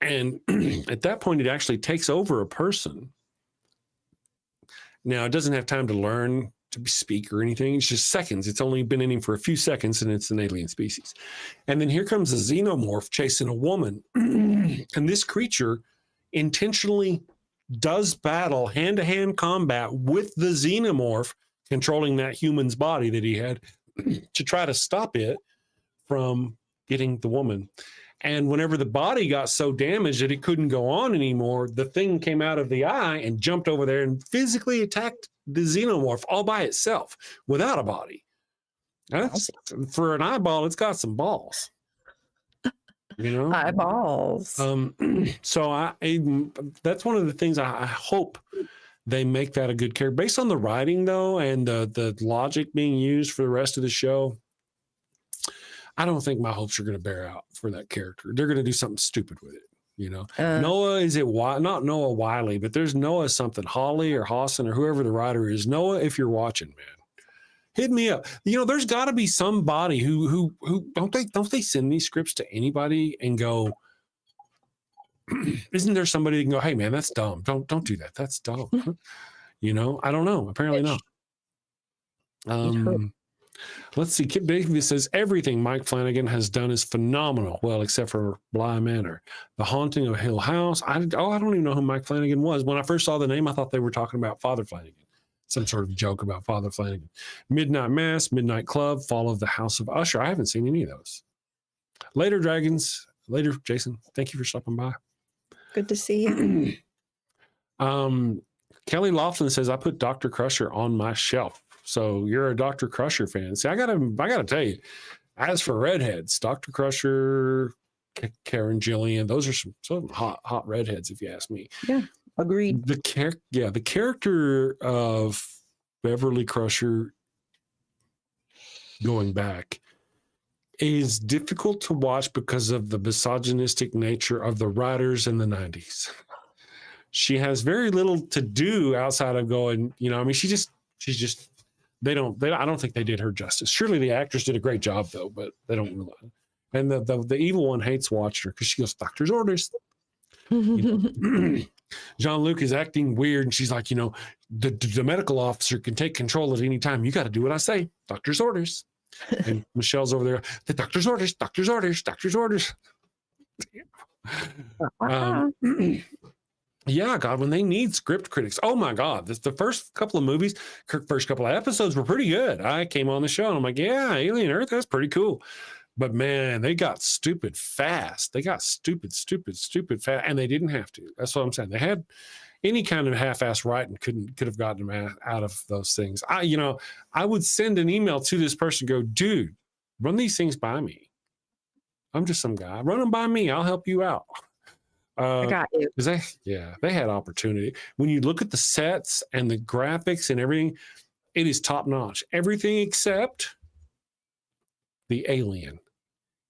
And at that point, it actually takes over a person. Now, it doesn't have time to learn to speak or anything. It's just seconds. It's only been in him for a few seconds, and it's an alien species. And then here comes a xenomorph chasing a woman. And this creature intentionally does battle hand-to-hand combat with the xenomorph controlling that human's body that he had to try to stop it from getting the woman. And whenever the body got so damaged that it couldn't go on anymore, the thing came out of the eye and jumped over there and physically attacked the xenomorph all by itself without a body. That's, for an eyeball, it's got some balls. You know? Eyeballs. So that's one of the things I hope they make that a good character. Based on the writing, though, and the logic being used for the rest of the show, I don't think my hopes are going to bear out for that character. They're going to do something stupid with it, you know. Noah, not Noah Wiley, but there's Noah something, Hawley or Hawson or whoever the writer is. Noah, if you're watching, man, Hit me up. You know, there's got to be somebody who don't they send these scripts to anybody and go, isn't there somebody that can go, hey man, that's dumb. Don't do that. That's dumb. You know, I don't know. Apparently not. Let's see. Kip Davis says everything Mike Flanagan has done is phenomenal. Well, except for Bly Manor, The Haunting of Hill House. I don't even know who Mike Flanagan was. When I first saw the name, I thought they were talking about Father Flanagan. Some sort of joke about Father Flanagan. Midnight Mass, Midnight Club, Fall of the House of Usher. I haven't seen any of those. Later, Dragons. Later, Jason. Thank you for stopping by. Good to see you. Kelly Laughlin says, I put Dr. Crusher on my shelf. So you're a Dr. Crusher fan. See, I gotta tell you, as for redheads, Dr. Crusher, Karen Gillian, those are some hot redheads, if you ask me. Yeah. Agreed. The character of Beverly Crusher, going back, is difficult to watch because of the misogynistic nature of the writers in the 90s. She has very little to do outside of going, you know, I mean, she's just, I don't think they did her justice. Surely the actress did a great job though, but they don't realize. And the evil one hates watching her because she goes, doctor's orders. Jean-Luc is acting weird, and she's like, you know, the medical officer can take control at any time. You got to do what I say. Doctor's orders. And Michelle's over there. The doctor's orders. Doctor's orders. Doctor's orders. Yeah, God, when they need script critics. Oh my God, the first couple of movies, first couple of episodes were pretty good. I came on the show and I'm like, yeah, Alien Earth, that's pretty cool. But man, they got stupid fast. They got stupid fast, and they didn't have to. That's what I'm saying. They had any kind of half-ass writing could have gotten them out of those things. I would send an email to this person, go, dude, run these things by me. I'm just some guy. Run them by me. I'll help you out. I got you. Because they had opportunity. When you look at the sets and the graphics and everything, it is top notch. Everything except the alien.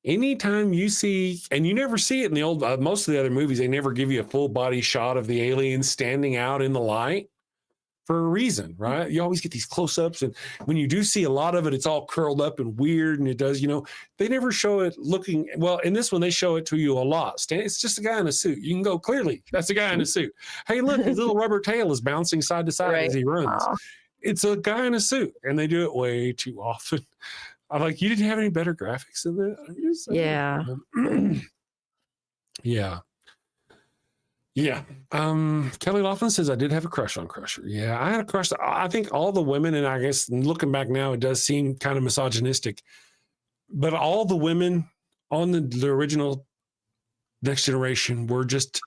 Anytime you see, and you never see it in the old, most of the other movies, they never give you a full body shot of the alien standing out in the light for a reason, right? You always get these close-ups, and when you do see a lot of it, it's all curled up and weird, and it does, they never show it looking, well, in this one, they show it to you a lot. It's just a guy in a suit. You can go, clearly, that's a guy in a suit. Hey, look, his little rubber tail is bouncing side to side as he runs. Aww. It's a guy in a suit, and they do it way too often. I'm like, you didn't have any better graphics than that? Yeah. Yeah. Kelly Laughlin says, I did have a crush on Crusher. Yeah, I had a crush. I think all the women, and I guess looking back now, it does seem kind of misogynistic, but all the women on the original Next Generation were just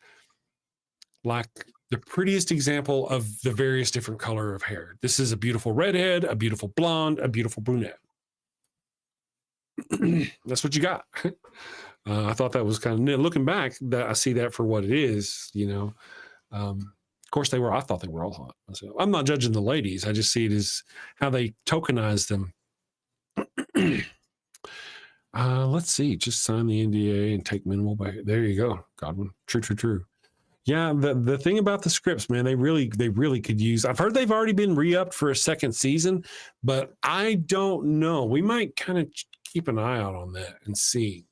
like the prettiest example of the various different color of hair. This is a beautiful redhead, a beautiful blonde, a beautiful brunette. That's what you got. I thought that was kind of neat. Looking back, that I see that for what it is, Of course, I thought they were all hot. So I'm not judging the ladies. I just see it as how they tokenize them. Let's see. Just sign the NDA and take minimal back. There you go, Godwin. True. Yeah, the thing about the scripts, man, they really could use. I've heard they've already been re-upped for a second season, but I don't know. We might kind of keep an eye out on that and see.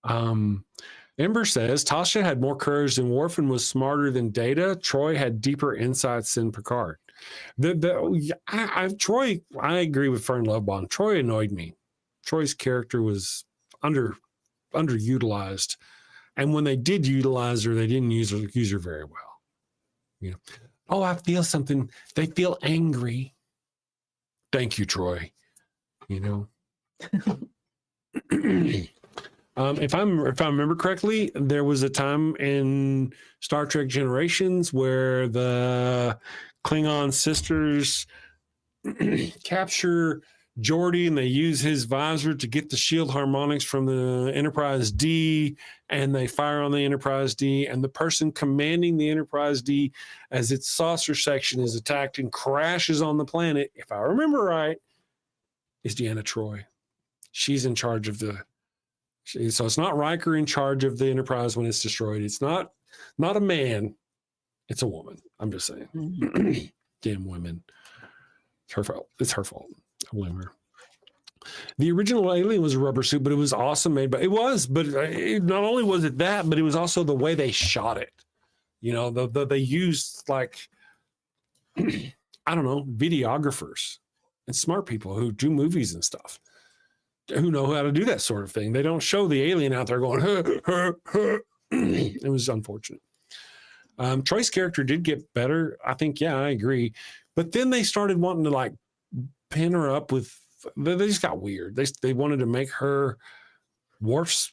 Ember says Tasha had more courage than Worf and was smarter than Data. Troy had deeper insights than Picard. Troy, I agree with Fern Lovebond. Troy annoyed me. Troy's character was underutilized, and when they did utilize her, they didn't use her very well. Oh, I feel something. They feel angry. Thank you, Troy. If I remember correctly, there was a time in Star Trek Generations where the Klingon sisters capture Geordi, and they use his visor to get the shield harmonics from the Enterprise D, and they fire on the Enterprise D, and the person commanding the Enterprise D as its saucer section is attacked and crashes on the planet, if I remember right, is Deanna Troi. She's in charge of so it's not Riker in charge of the Enterprise when it's destroyed. It's not a man. It's a woman. I'm just saying. Damn women. It's her fault. It's her fault. I blame her. The original Alien was a rubber suit, but it was awesome made. But not only was it that, but it was also the way they shot it. You know, they used like, I don't know, videographers and smart people who do movies and stuff, who know how to do that sort of thing. They don't show the alien out there going, It was unfortunate. Troy's character did get better. I think, yeah, I agree. But then they started wanting to like pin her up with, they just got weird. They wanted to make her Worf's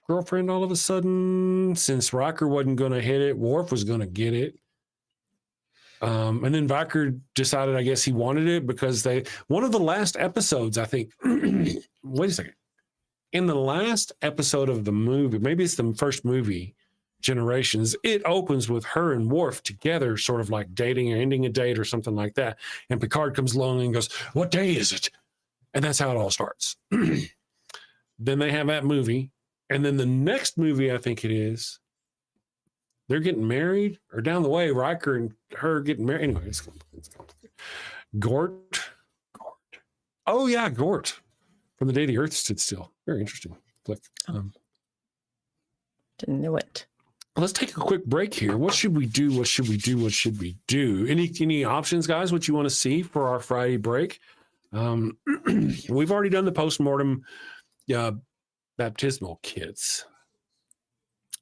girlfriend all of a sudden. Since Riker wasn't going to hit it, Worf was going to get it. And then Riker decided, I guess he wanted it because one of the last episodes, I think, wait a second. In the last episode of the movie, maybe it's the first movie, Generations, it opens with her and Worf together, sort of like dating or ending a date or something like that. And Picard comes along and goes, "What day is it?" And that's how it all starts. Then they have that movie. And then the next movie, I think it is, they're getting married, or down the way, Riker and her getting married. Anyway, it's complicated. Gort. Oh, yeah, Gort. From the Day the Earth Stood Still. Very interesting flick. Didn't know it. Let's take a quick break here. What should we do? What should we do? What should we do? Any options, guys? What you want to see for our Friday break? We've already done the postmortem baptismal kits.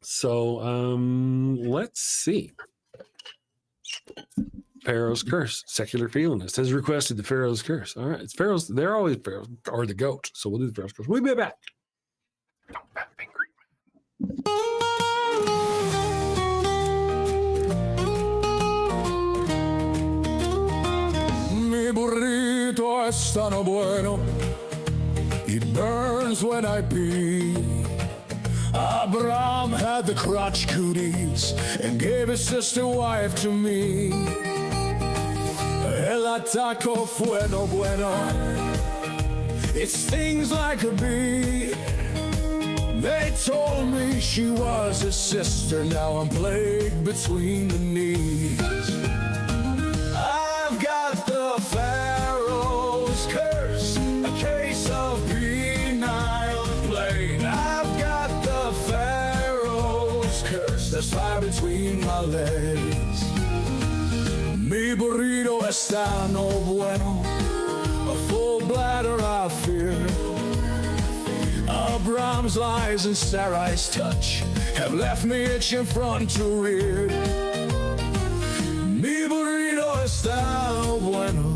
So let's see. Pharaoh's Curse. Secular Feelinist has requested the Pharaoh's Curse. All right. It's Pharaoh's. They're always Pharaoh's, or the goat. So we'll do the Pharaoh's Curse. We'll be back. Don't bat finger. Mi burrito es tan bueno. It burns when I pee. Abraham had the crotch cooties and gave his sister wife to me. El ataco bueno bueno. It stings like a bee. They told me she was his sister. Now I'm plagued between the knees. I've got the Pharaoh's curse, a case of penile plague. I've got the Pharaoh's curse. There's fire between my legs. Mi burrito está no bueno. A full bladder I fear. Abraham's lies and Sarai's touch have left me itching front to rear. Mi burrito está bueno.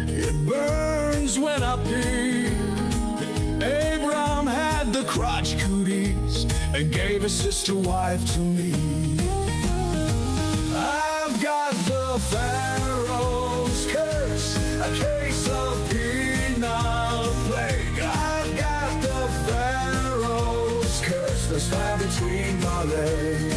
It burns when I pee. Abraham had the crotch cooties and gave his sister wife to me. I've got the Pharaoh's curse, a case of penile plague. I've got the Pharaoh's curse, there's fire between my legs.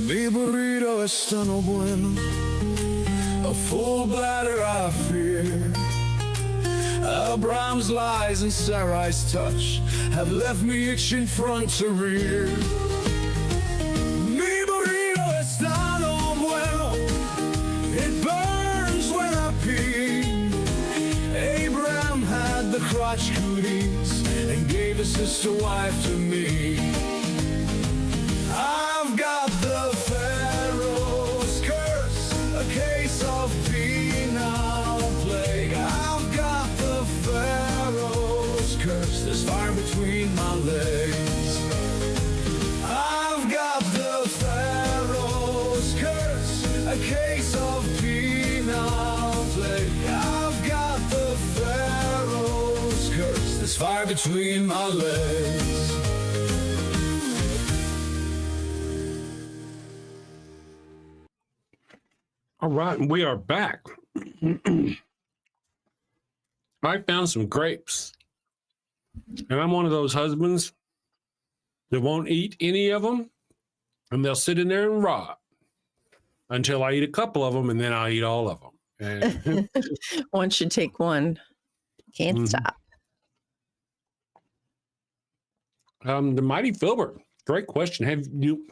Mi burrito está no bueno. A full bladder I fear. Abraham's lies and Sarai's touch have left me itching front to rear. Mi burrito está no bueno. It burns when I pee. Abraham had the crotch cooties and gave his sister wife to me. I've got the Pharaoh's curse, a case of penile plague. I've got the Pharaoh's curse, there's fire between my legs. I've got the Pharaoh's curse, a case of penile plague. I've got the Pharaoh's curse, there's fire between my legs. All right, we are back. I found some grapes, and I'm one of those husbands that won't eat any of them, and they'll sit in there and rot until I eat a couple of them, and then I'll eat all of them. And Once you take one, can't Mhm. stop. The Mighty Filbert, great question. Have you?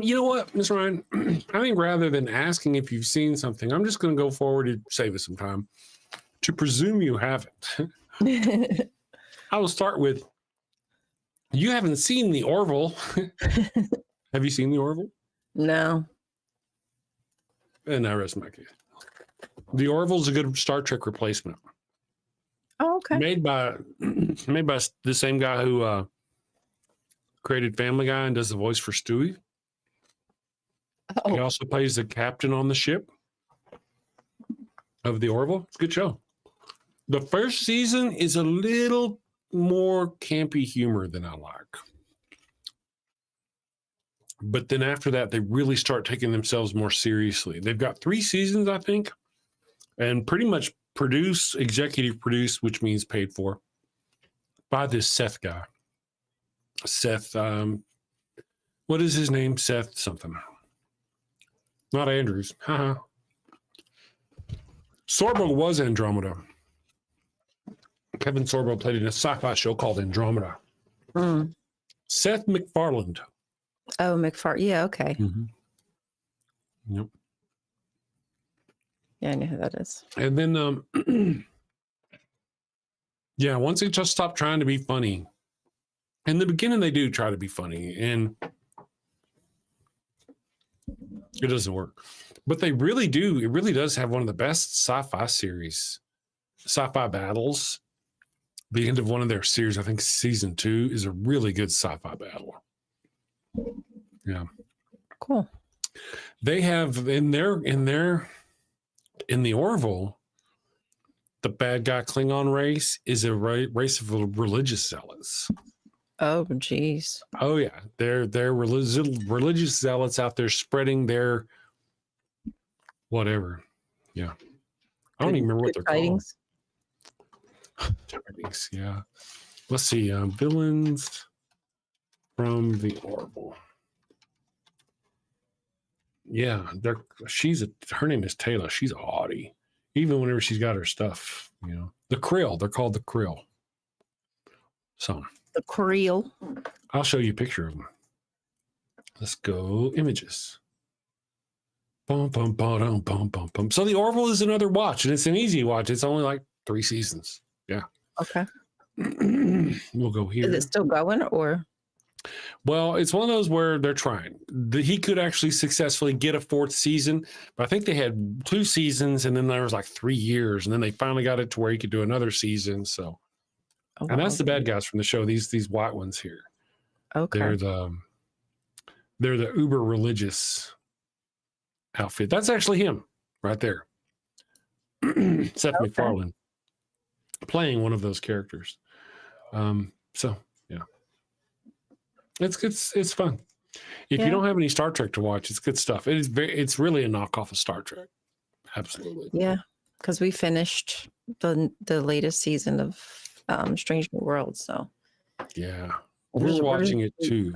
You know what, Mr. Ryan? I think rather than asking if you've seen something, I'm just going to go forward and save us some time to presume you haven't. I will start with you haven't seen the Orville. Have you seen the Orville? No. And I rest my case. The Orville's a good Star Trek replacement. Oh, okay. Made by the same guy who created Family Guy and does the voice for Stewie. Oh. He also plays the captain on the ship of the Orville. It's a good show. The first season is a little more campy humor than I like. But then after that, they really start taking themselves more seriously. They've got 3 seasons, I think, and pretty much executive produced, which means paid for, by this Seth guy. Seth, what is his name? Seth something. Not Andrews. Haha. Sorbo was Andromeda. Kevin Sorbo played in a sci-fi show called Andromeda. Mm. Seth MacFarlane. Oh, McFarlane. Yeah, okay. Mm-hmm. Yep. Yeah, I know who that is. And then, yeah, once they just stop trying to be funny. In the beginning, they do try to be funny, and it doesn't work. But they really do. It really does have one of the best sci-fi series, sci-fi battles. The end of one of their series, I think season 2, is a really good sci-fi battle. Yeah. Cool. They have in the Orville, the bad guy Klingon race is a race of religious zealots. Oh, geez. Oh yeah, they're religious zealots out there spreading their whatever. Yeah, I don't even remember what they're tidings. called. Tidings, yeah. Let's see, villains from the Orville. Yeah, her name is Taylor. She's a hottie, even whenever she's got her stuff. You know, the Krill. They're called the Krill. So. The Creel. I'll show you a picture of them. Let's go images. Bum, bum, bum, bum, bum, bum. So the Orville is another watch, and it's an easy watch. It's only like 3 seasons. Yeah. Okay. We'll go here. Is it still going or? Well, it's one of those where they're trying. He could actually successfully get a 4th season, but I think they had 2 seasons, and then there was like 3 years, and then they finally got it to where he could do another season. So. Oh, And that's the bad guys from the show. These white ones here. Okay. They're the uber religious outfit. That's actually him right there. Seth MacFarlane playing one of those characters. So yeah, it's fun. If you don't have any Star Trek to watch, it's good stuff. It's really a knockoff of Star Trek. Absolutely. Yeah, because we finished the latest season of Strange New Worlds. So yeah, we're watching it too.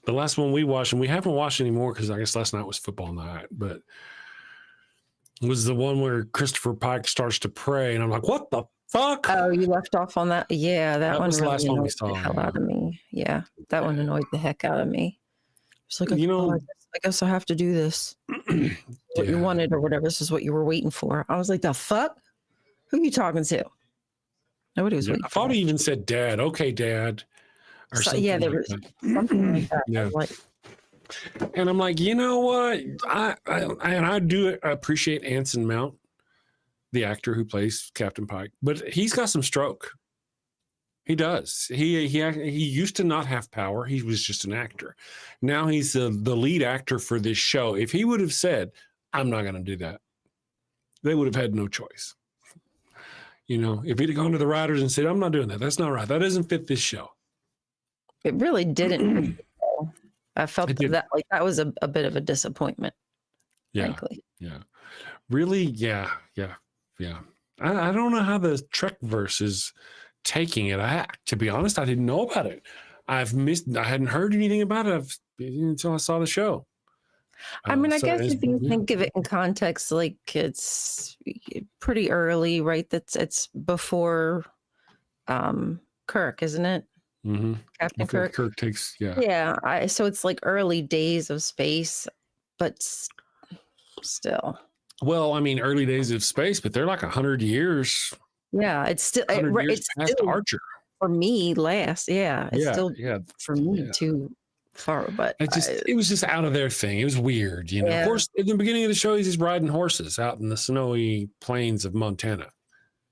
The last one we watched, and we haven't watched anymore because I guess last night was football night, but it was the one where Christopher Pike starts to pray, and I'm like, what the fuck? Oh, you left off on that? Yeah, that one was the really last one we annoyed saw. the hell out of me. Yeah, that one annoyed the heck out of me. It's like, I guess I have to do this. What you wanted or whatever. This is what you were waiting for. I was like, the fuck? Who are you talking to? Nobody was waiting. I thought he even said dad. Okay, dad. Or So, something yeah, there like was that. something like that. Yeah. Like, And I'm like, you know what? I do appreciate Anson Mount, the actor who plays Captain Pike, but he's got some stroke. He does. He used to not have power. He was just an actor. Now he's the lead actor for this show. If he would have said, I'm not going to do that, they would have had no choice. You know, if he'd have gone to the writers and said, I'm not doing that. That's not right. That doesn't fit this show. it really didn't. I felt that like that was a bit of a disappointment. Yeah. Frankly. Yeah. Really? Yeah. I don't know how the Trekverse is taking it. To be honest, I didn't know about it. I hadn't heard anything about it until I saw the show. I mean, I So guess it's- if you yeah. think of it in context, like it's pretty early, right? It's before Kirk, isn't it? Mhm. Captain Before Kirk. Kirk takes, yeah. Yeah, so it's like early days of space, but still. Well, I mean, early days of space, but they're like 100 years, Yeah, it's still 100 years it's past still Archer. for me last. Yeah, it's Yeah, still yeah. for me yeah. too far, but It was just out of their thing. It was weird, you know. Yeah. Of course, in the beginning of the show, he's just riding horses out in the snowy plains of Montana.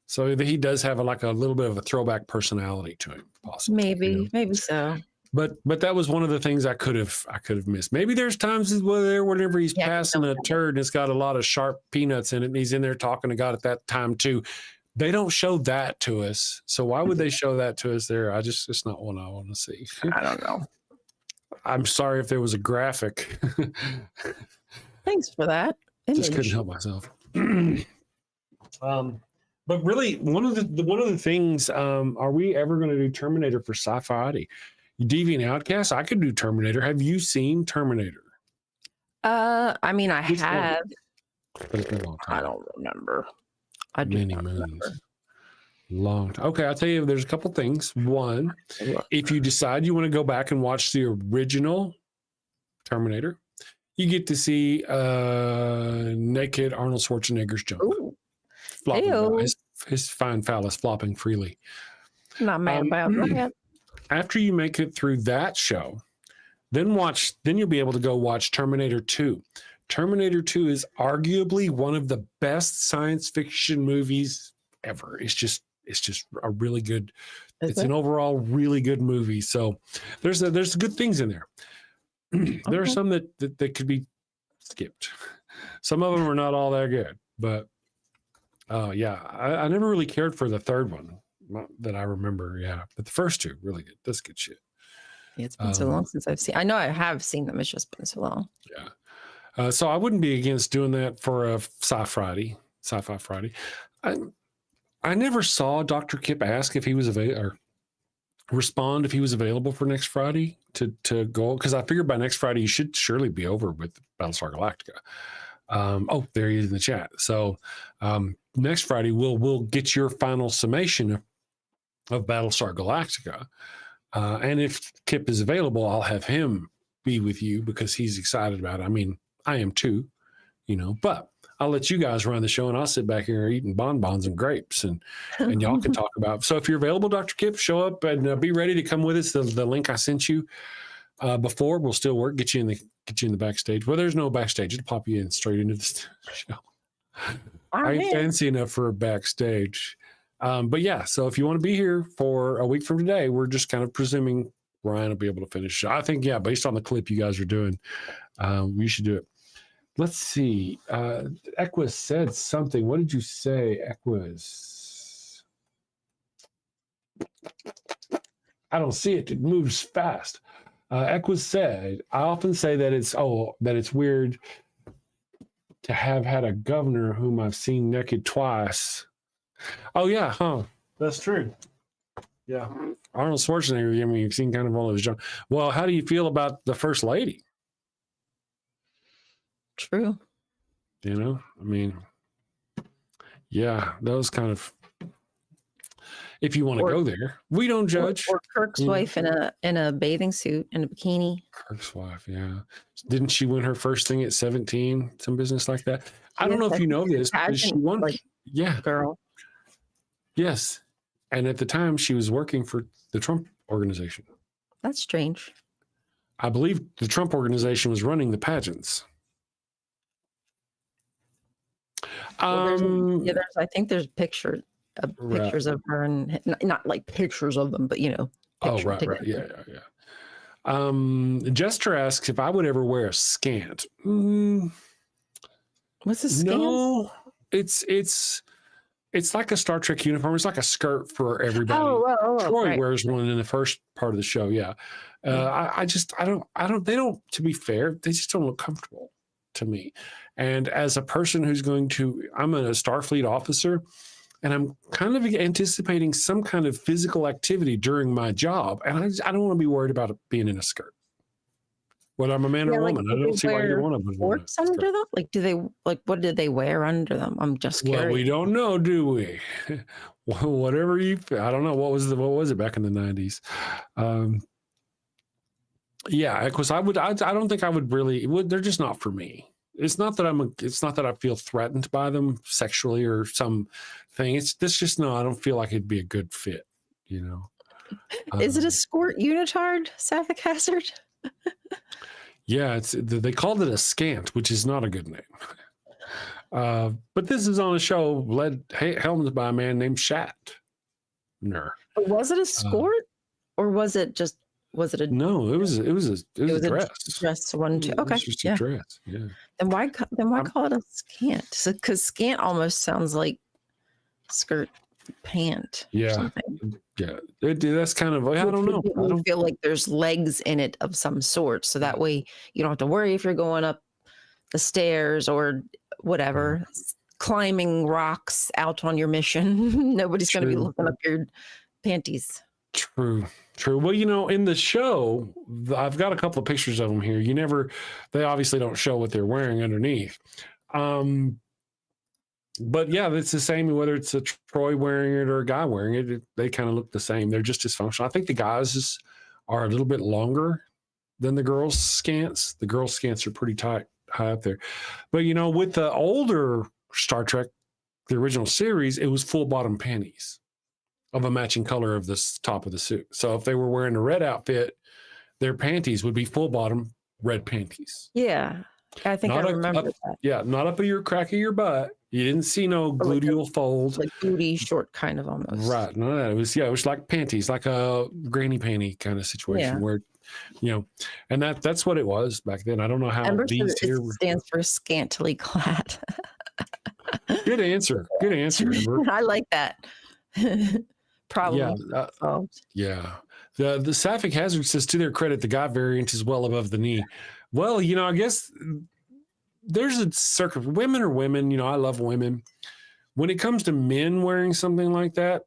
So he does have a little bit of a throwback personality to him, possibly. you know. maybe so. But that was one of the things I could have missed. Maybe there's times whenever he's Yeah, passing a turd and it's got a lot of sharp peanuts in it, and he's in there talking to God at that time too. They don't show that to us, so why would they show that to us there? It's not one I want to see. I don't know. I'm sorry if there was a graphic. Thanks for that. Just image. couldn't help myself. But really, one of the things, are we ever going to do Terminator for Sci-Fi Friday? Deviant Outcast, I could do Terminator. Have you seen Terminator? I mean, I Which one? have. But it's been a long time. I don't remember. I do Many not moons. remember. Long time. Okay, I'll tell you, there's a couple things. One, if you decide you want to go back and watch the original Terminator, you get to see naked Arnold Schwarzenegger's junk. Ooh, Flopping Ew. about, his fine phallus flopping freely. not mad about that. After you make it through that show, then you'll be able to go watch Terminator 2. Terminator 2 is arguably one of the best science fiction movies ever. It's just a really good, it's an overall really good movie. So there's good things in there. There are some that could be skipped. Some of them are not all that good, but yeah, I never really cared for the third one, not that I remember. Yeah, but the first two really good. That's good shit. It's been so long since I've seen. I know I have seen them. It's just been so long. Yeah. So I wouldn't be against doing that for a Sci-Fi Friday. I never saw Dr. Kip ask if he was available or respond if he was available for next Friday to go, because I figured by next Friday you should surely be over with Battlestar Galactica. Oh, there he is in the chat. So next Friday we'll get your final summation of Battlestar Galactica, and if Kip is available, I'll have him be with you because he's excited about it. I mean, I am too, you know. But I'll let you guys run the show, and I'll sit back here eating bonbons and grapes, and y'all can talk about. So if you're available, Dr. Kip, show up and be ready to come with us. The link I sent you before will still work. Get you in the backstage. Well, there's no backstage. It'll pop you in straight into the show. I ain't fancy enough for a backstage. But yeah, so if you want to be here for a week from today, we're just kind of presuming Ryan will be able to finish. I think, yeah, based on the clip you guys are doing, we should do it. Let's see. Equus said something. What did you say, Equus? I don't see it. It moves fast. Equus said, I often say that it's weird to have had a governor whom I've seen naked twice. Oh, yeah, huh? That's true. Yeah. Arnold Schwarzenegger, I mean, you've seen kind of all of his junk. Well, how do you feel about the First Lady? True. You know, I mean, yeah, those kind of, if you want to go there, we don't judge. Or Kirk's wife in a bathing suit and a bikini. Kirk's wife, yeah. Didn't she win her first thing at 17? Some business like that. I don't know if you know this, but she won. Yeah. Girl. Yes. And at the time, she was working for the Trump organization. That's strange. I believe the Trump organization was running the pageants. Well, I think there's pictures of her, and not like pictures of them, but you know. Oh, right. Yeah. Jester asks if I would ever wear a scant. What's a scant? No, it's like a Star Trek uniform. It's like a skirt for everybody. Troy wears one in the first part of the show. Yeah. They don't, to be fair, they just don't look comfortable to me. And as a person who's I'm a Starfleet officer, and I'm kind of anticipating some kind of physical activity during my job. And I don't want to be worried about it being in a skirt. whether I'm a man or Yeah, a like, woman. I do don't they see why either wear one of them would want shorts to. under them? Like, do they like what did they wear under them? I'm just Well, curious. we don't know, do we? Whatever you, I don't know. What was it back in the 90s? Yeah, because I don't think I would really. They're just not for me. It's not that it's not that I feel threatened by them sexually or something. It's just no. I don't feel like it'd be a good fit. You know. Is it a skort unitard, Sapphic Hazard? Yeah, they called it a scant, which is not a good name. But this is on a show helmed by a man named Shatner. Was it a skort, or was it a No, it was a dress. dress one too? It Okay, was just yeah. a dress. Yeah. Then why call it a scant? Because scant almost sounds like skirt pant. Or Yeah. something. Yeah. That's kind of, I don't know. I don't feel like there's legs in it of some sort, so that way you don't have to worry if you're going up the stairs or whatever, climbing rocks out on your mission. Nobody's going to be looking up your panties. True. Well, in the show, I've got a couple of pictures of them here. They obviously don't show what they're wearing underneath. But yeah, it's the same whether it's a Troy wearing it or a guy wearing it. They kind of look the same. They're just as functional. I think the guys are a little bit longer than the girls' scants. The girls' scants are pretty high up there. But with the older Star Trek, the original series, it was full bottom panties of a matching color of the top of the suit. So if they were wearing a red outfit, their panties would be full bottom red panties. Yeah, I think I remember that. Yeah, not up at your crack of your butt. You didn't see no gluteal fold. Like booty short kind of almost. Right. No, it was like panties, like a granny panty kind of situation where, and that's what it was back then. I don't know how these here stands for scantily clad. Good answer. Amber. I like that. Problem solved. Yeah. The Sapphic Hazard says, to their credit, the guy variant is well above the knee. Well, I guess there's a circle. Women are women. I love women. When it comes to men wearing something like that,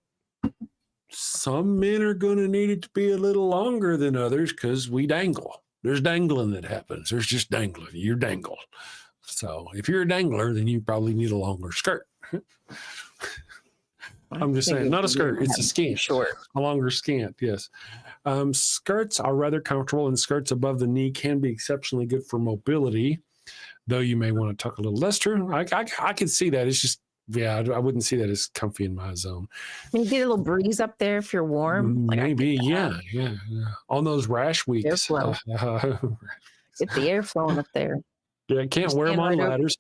some men are going to need it to be a little longer than others because we dangle. There's dangling that happens. There's just dangling. You're dangle. So if you're a dangler, then you probably need a longer skirt. I'm just saying, not a skirt. It's a scant. Short. A longer scant, yes. Skirts are rather comfortable, and skirts above the knee can be exceptionally good for mobility, though you may want to tuck a little less. True. I can see that. It's just, I wouldn't see that as comfy in my zone. You get a little breeze up there if you're warm. Maybe, yeah. On those rash weeks. Airflow. Get the air flowing up there. Yeah, can't wear them on ladders.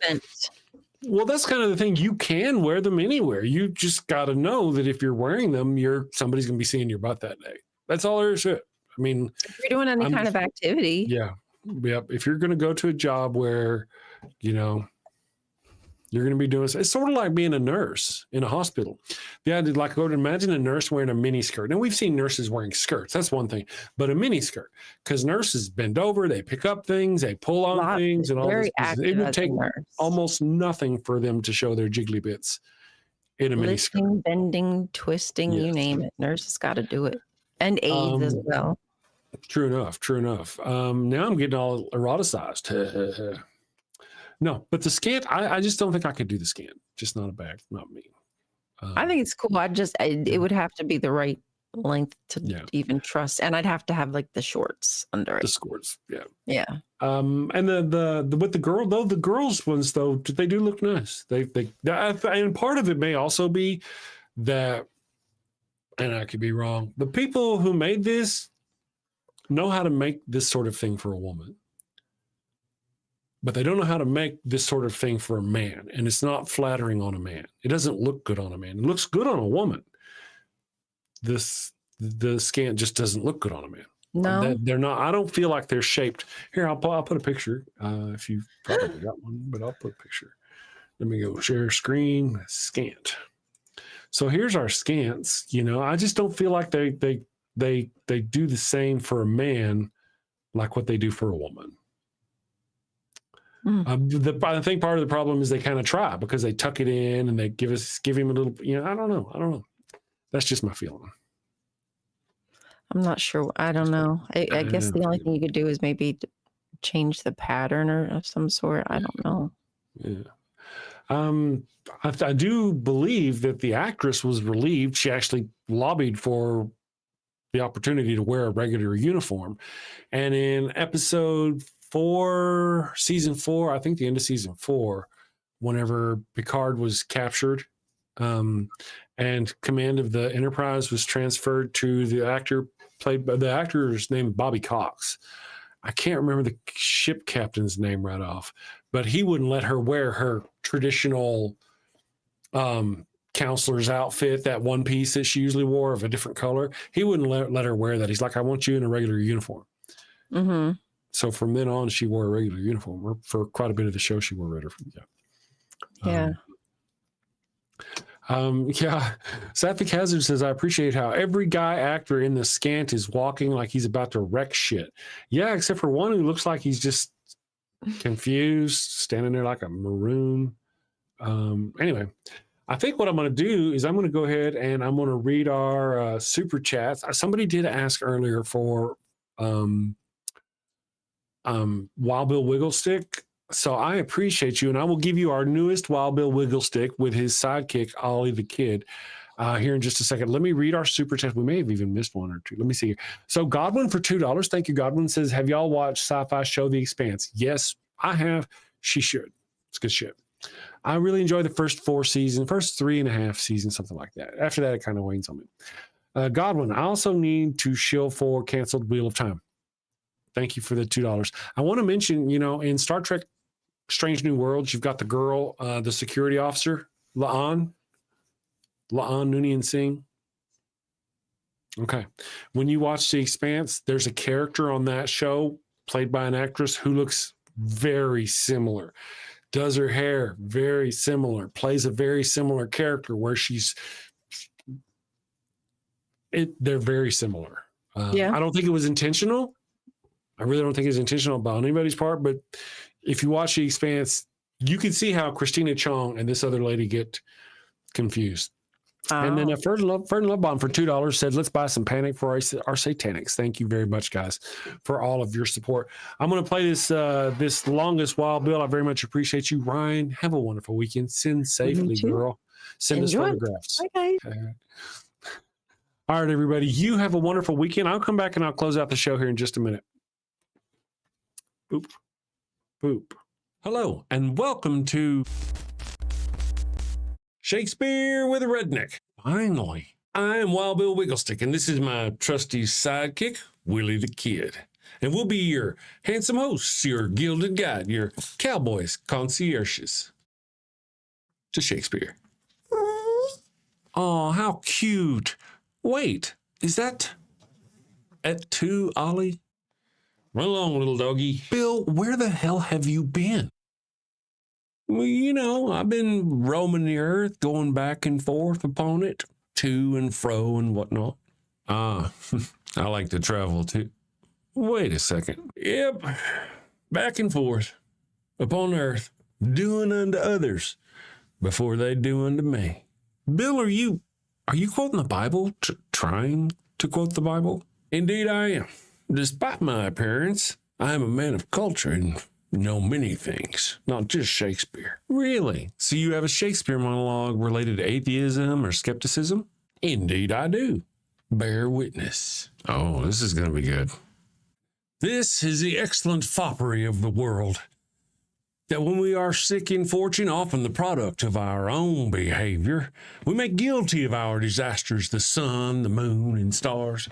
Well, that's kind of the thing. You can wear them anywhere. You just got to know that if you're wearing them, somebody's going to be seeing your butt that day. That's all there is to it. I mean, if you're doing any kind of activity. Yeah. If you're going to go to a job where, you're going to be doing, it's sort of like being a nurse in a hospital. Yeah, like I would imagine a nurse wearing a mini skirt. Now we've seen nurses wearing skirts. That's one thing, but a mini skirt, because nurses bend over, they pick up things, they pull on things, and all this. It would take almost nothing for them to show their jiggly bits in a mini skirt. Bending, twisting, you name it. Nurses got to do it, and aides as well. True enough. Now I'm getting all eroticized. No, but the scant, I just don't think I could do the scant. Just not me. I think it's cool. It would have to be the right length to even trust, and I'd have to have like the shorts under it. The skirts, yeah. And with the girl though, the girls ones though, they do look nice. And part of it may also be that, and I could be wrong, the people who made this know how to make this sort of thing for a woman. But they don't know how to make this sort of thing for a man. And it's not flattering on a man. It doesn't look good on a man. It looks good on a woman. The scant just doesn't look good on a man. No. They're not, I don't feel like they're shaped. Here, I'll put a picture. If you've probably got one, but I'll put a picture. Let me go share screen, scant. So here's our scants. I just don't feel like they do the same for a man like what they do for a woman. I think part of the problem is they kind of try because they tuck it in and they give him a little, I don't know. That's just my feeling. I'm not sure. I don't know. I guess the only thing you could do is maybe change the pattern or of some sort. I don't know. Yeah. I do believe that the actress was relieved. She actually lobbied for the opportunity to wear a regular uniform. And in episode 4, season 4, I think the end of season 4, whenever Picard was captured, and command of the Enterprise was transferred to the actor played by the actor's name, Bobby Cox. I can't remember the ship captain's name right off, but he wouldn't let her wear her traditional counselor's outfit, that one piece that she usually wore of a different color. He wouldn't let her wear that. He's like, I want you in a regular uniform. Mm-hmm. So from then on, she wore a regular uniform. For quite a bit of the show, she wore red. Yeah. Yeah. Sapphic Hazard says, I appreciate how every guy actor in the scant is walking like he's about to wreck shit. Yeah, except for one who looks like he's just confused, standing there like a maroon. Anyway, I think what I'm going to do is I'm going to go ahead and I'm going to read our super chats. Somebody did ask earlier for Wild Bill Wigglestick. So I appreciate you, and I will give you our newest Wild Bill Wigglestick with his sidekick, Ollie the Kid, here in just a second. Let me read our super chat. We may have even missed one or two. Let me see here. So Godwin for $2. Thank you, Godwin. Says, have y'all watched Sci-Fi show The Expanse? Yes, I have. She should. It's good shit. I really enjoy the first 4 seasons, first 3.5 seasons, something like that. After that, it kind of wanes on me. Godwin, I also need to shill for canceled Wheel of Time. Thank you for the $2. I want to mention, in Star Trek Strange New Worlds, you've got the girl, the security officer, La'an Noonien Singh. Okay. When you watch The Expanse, there's a character on that show played by an actress who looks very similar, does her hair very similar, plays a very similar character where they're very similar. Yeah. I don't think it was intentional. I really don't think it's intentional about anybody's part, but if you watch The Expanse, you can see how Christina Chong and this other lady get confused. Oh. And then Ferd Love Bomb for $2 said, let's buy some Panic for our Satanics. Thank you very much, guys, for all of your support. I'm going to play this longest Wild Bill. I very much appreciate you. Ryan, have a wonderful weekend. Send safely, girl. Send us photographs. Okay. All right, everybody. You have a wonderful weekend. I'll come back and I'll close out the show here in just a minute. Boop. Boop. Hello, and welcome to Shakespeare with a Redneck. Finally, I'm Wild Bill Wigglestick, and this is my trusty sidekick, Willie the Kid. And we'll be your handsome hosts, your gilded guide, your cowboys, concierges to Shakespeare. Oh, how cute. Wait, is that at 2, Ollie? Run along, little doggy. Bill, where the hell have you been? Well, I've been roaming the earth, going back and forth upon it, to and fro and whatnot. I like to travel too. Wait a second. Yep, back and forth upon earth, doing unto others before they do unto me. Bill, are you quoting the Bible? Trying to quote the Bible? Indeed I am. Despite my appearance, I am a man of culture and know many things, not just Shakespeare. Really? So you have a Shakespeare monologue related to atheism or skepticism? Indeed I do. Bear witness. Oh, this is going to be good. This is the excellent foppery of the world, that when we are sick in fortune, often the product of our own behavior, we make guilty of our disasters, the sun, the moon, and stars,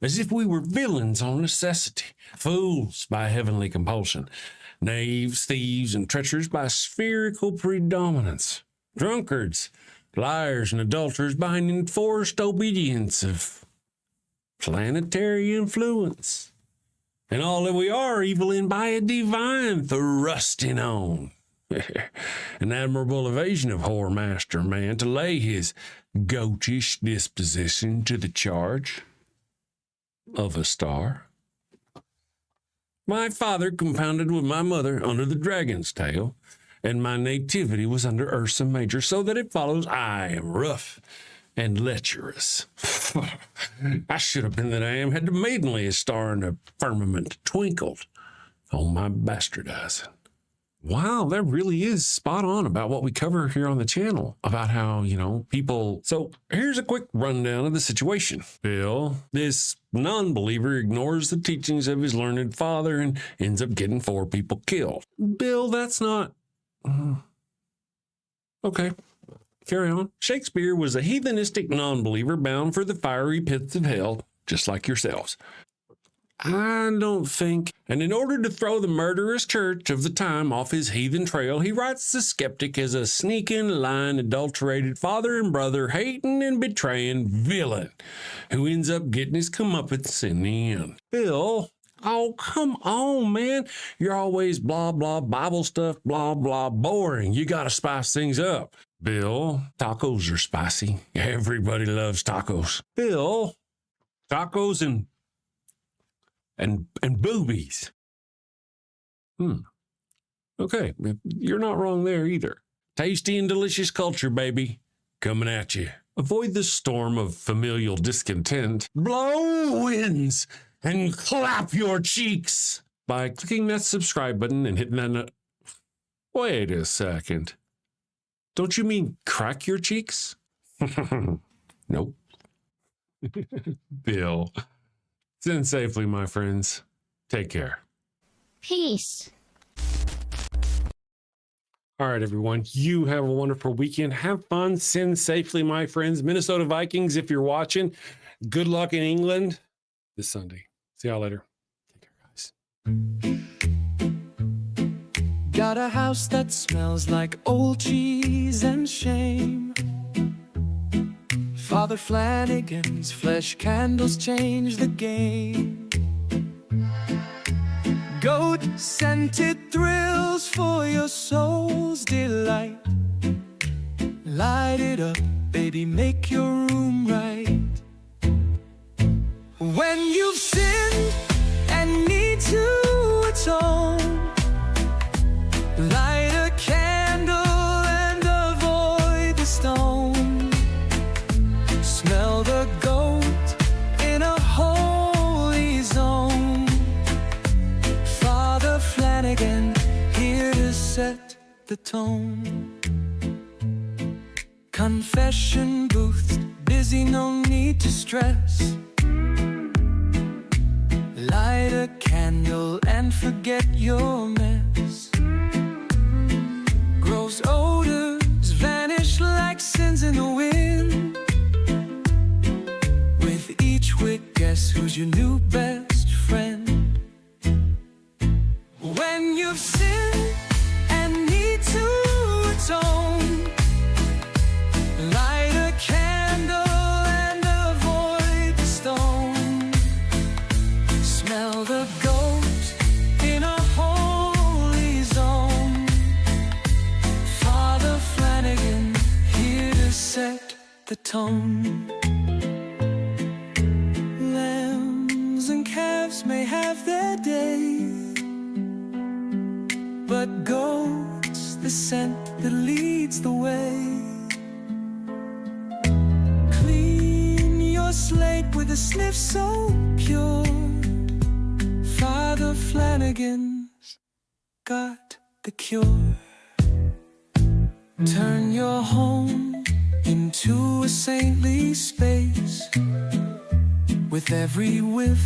as if we were villains on necessity, fools by heavenly compulsion, knaves, thieves, and treacherous by spherical predominance, drunkards, liars, and adulterers by an enforced obedience of planetary influence, and all that we are evil in by a divine thrusting on. An admirable evasion of whoremaster man to lay his goatish disposition to the charge of a star. My father compounded with my mother under the dragon's tail, and my nativity was under Ursa Major, so that it follows I am rough and lecherous. I should have been that I am, had the maidenliest star in the firmament twinkled Oh, my bastardizing. Wow, that really is spot on about what we cover here on the channel about how, people. So here's a quick rundown of the situation. Bill, this non-believer, ignores the teachings of his learned father and ends up getting 4 people killed. Bill, that's not. Okay, carry on. Shakespeare was a heathenistic non-believer bound for the fiery pits of hell, just like yourselves. I don't think. And in order to throw the murderous church of the time off his heathen trail, he writes the skeptic as a sneaking, lying, adulterated father and brother, hating and betraying villain who ends up getting his comeuppance in the end. Bill, oh, come on, man. You're always blah, blah, Bible stuff, blah, blah, boring. You got to spice things up. Bill, tacos are spicy. Everybody loves tacos. Bill, tacos and boobies. Okay, you're not wrong there either. Tasty and delicious culture, baby, coming at you. Avoid the storm of familial discontent. Blow winds and clap your cheeks by clicking that subscribe button and hitting that. Wait a second. Don't you mean crack your cheeks? Nope. Bill. Send safely, my friends. Take care. Peace. All right, everyone. You have a wonderful weekend. Have fun. Send safely, my friends. Minnesota Vikings, if you're watching, good luck in England this Sunday. See y'all later. Take care, guys. Got a house that smells like old cheese and shame. Father Flanagan's flesh candles change the game. Goat-scented thrills for your soul's delight. Light it up, baby, make your room right. When you've sinned and need to atone, light a candle and avoid the stone. Smell the goat in a holy zone. Father Flanagan, here to set the tone. Confession booth, busy, no need to stress. Light a candle and forget your mess. Gross odors vanish like sins in the wind. With each wick, guess who's your new best friend? When you've sinned and need to atone, light a candle and avoid the stone. Smell the goat in a holy zone. Father Flanagan, here to set the tone. Lambs and calves may have their day, but goats, the scent that leads the way. Clean your slate with a sniff so pure. Father Flanagan's got the cure. Turn your home into a saintly space. With every whiff,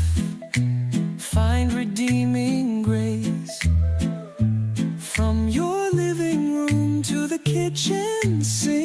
find redeeming grace. From your living room to the kitchen sink,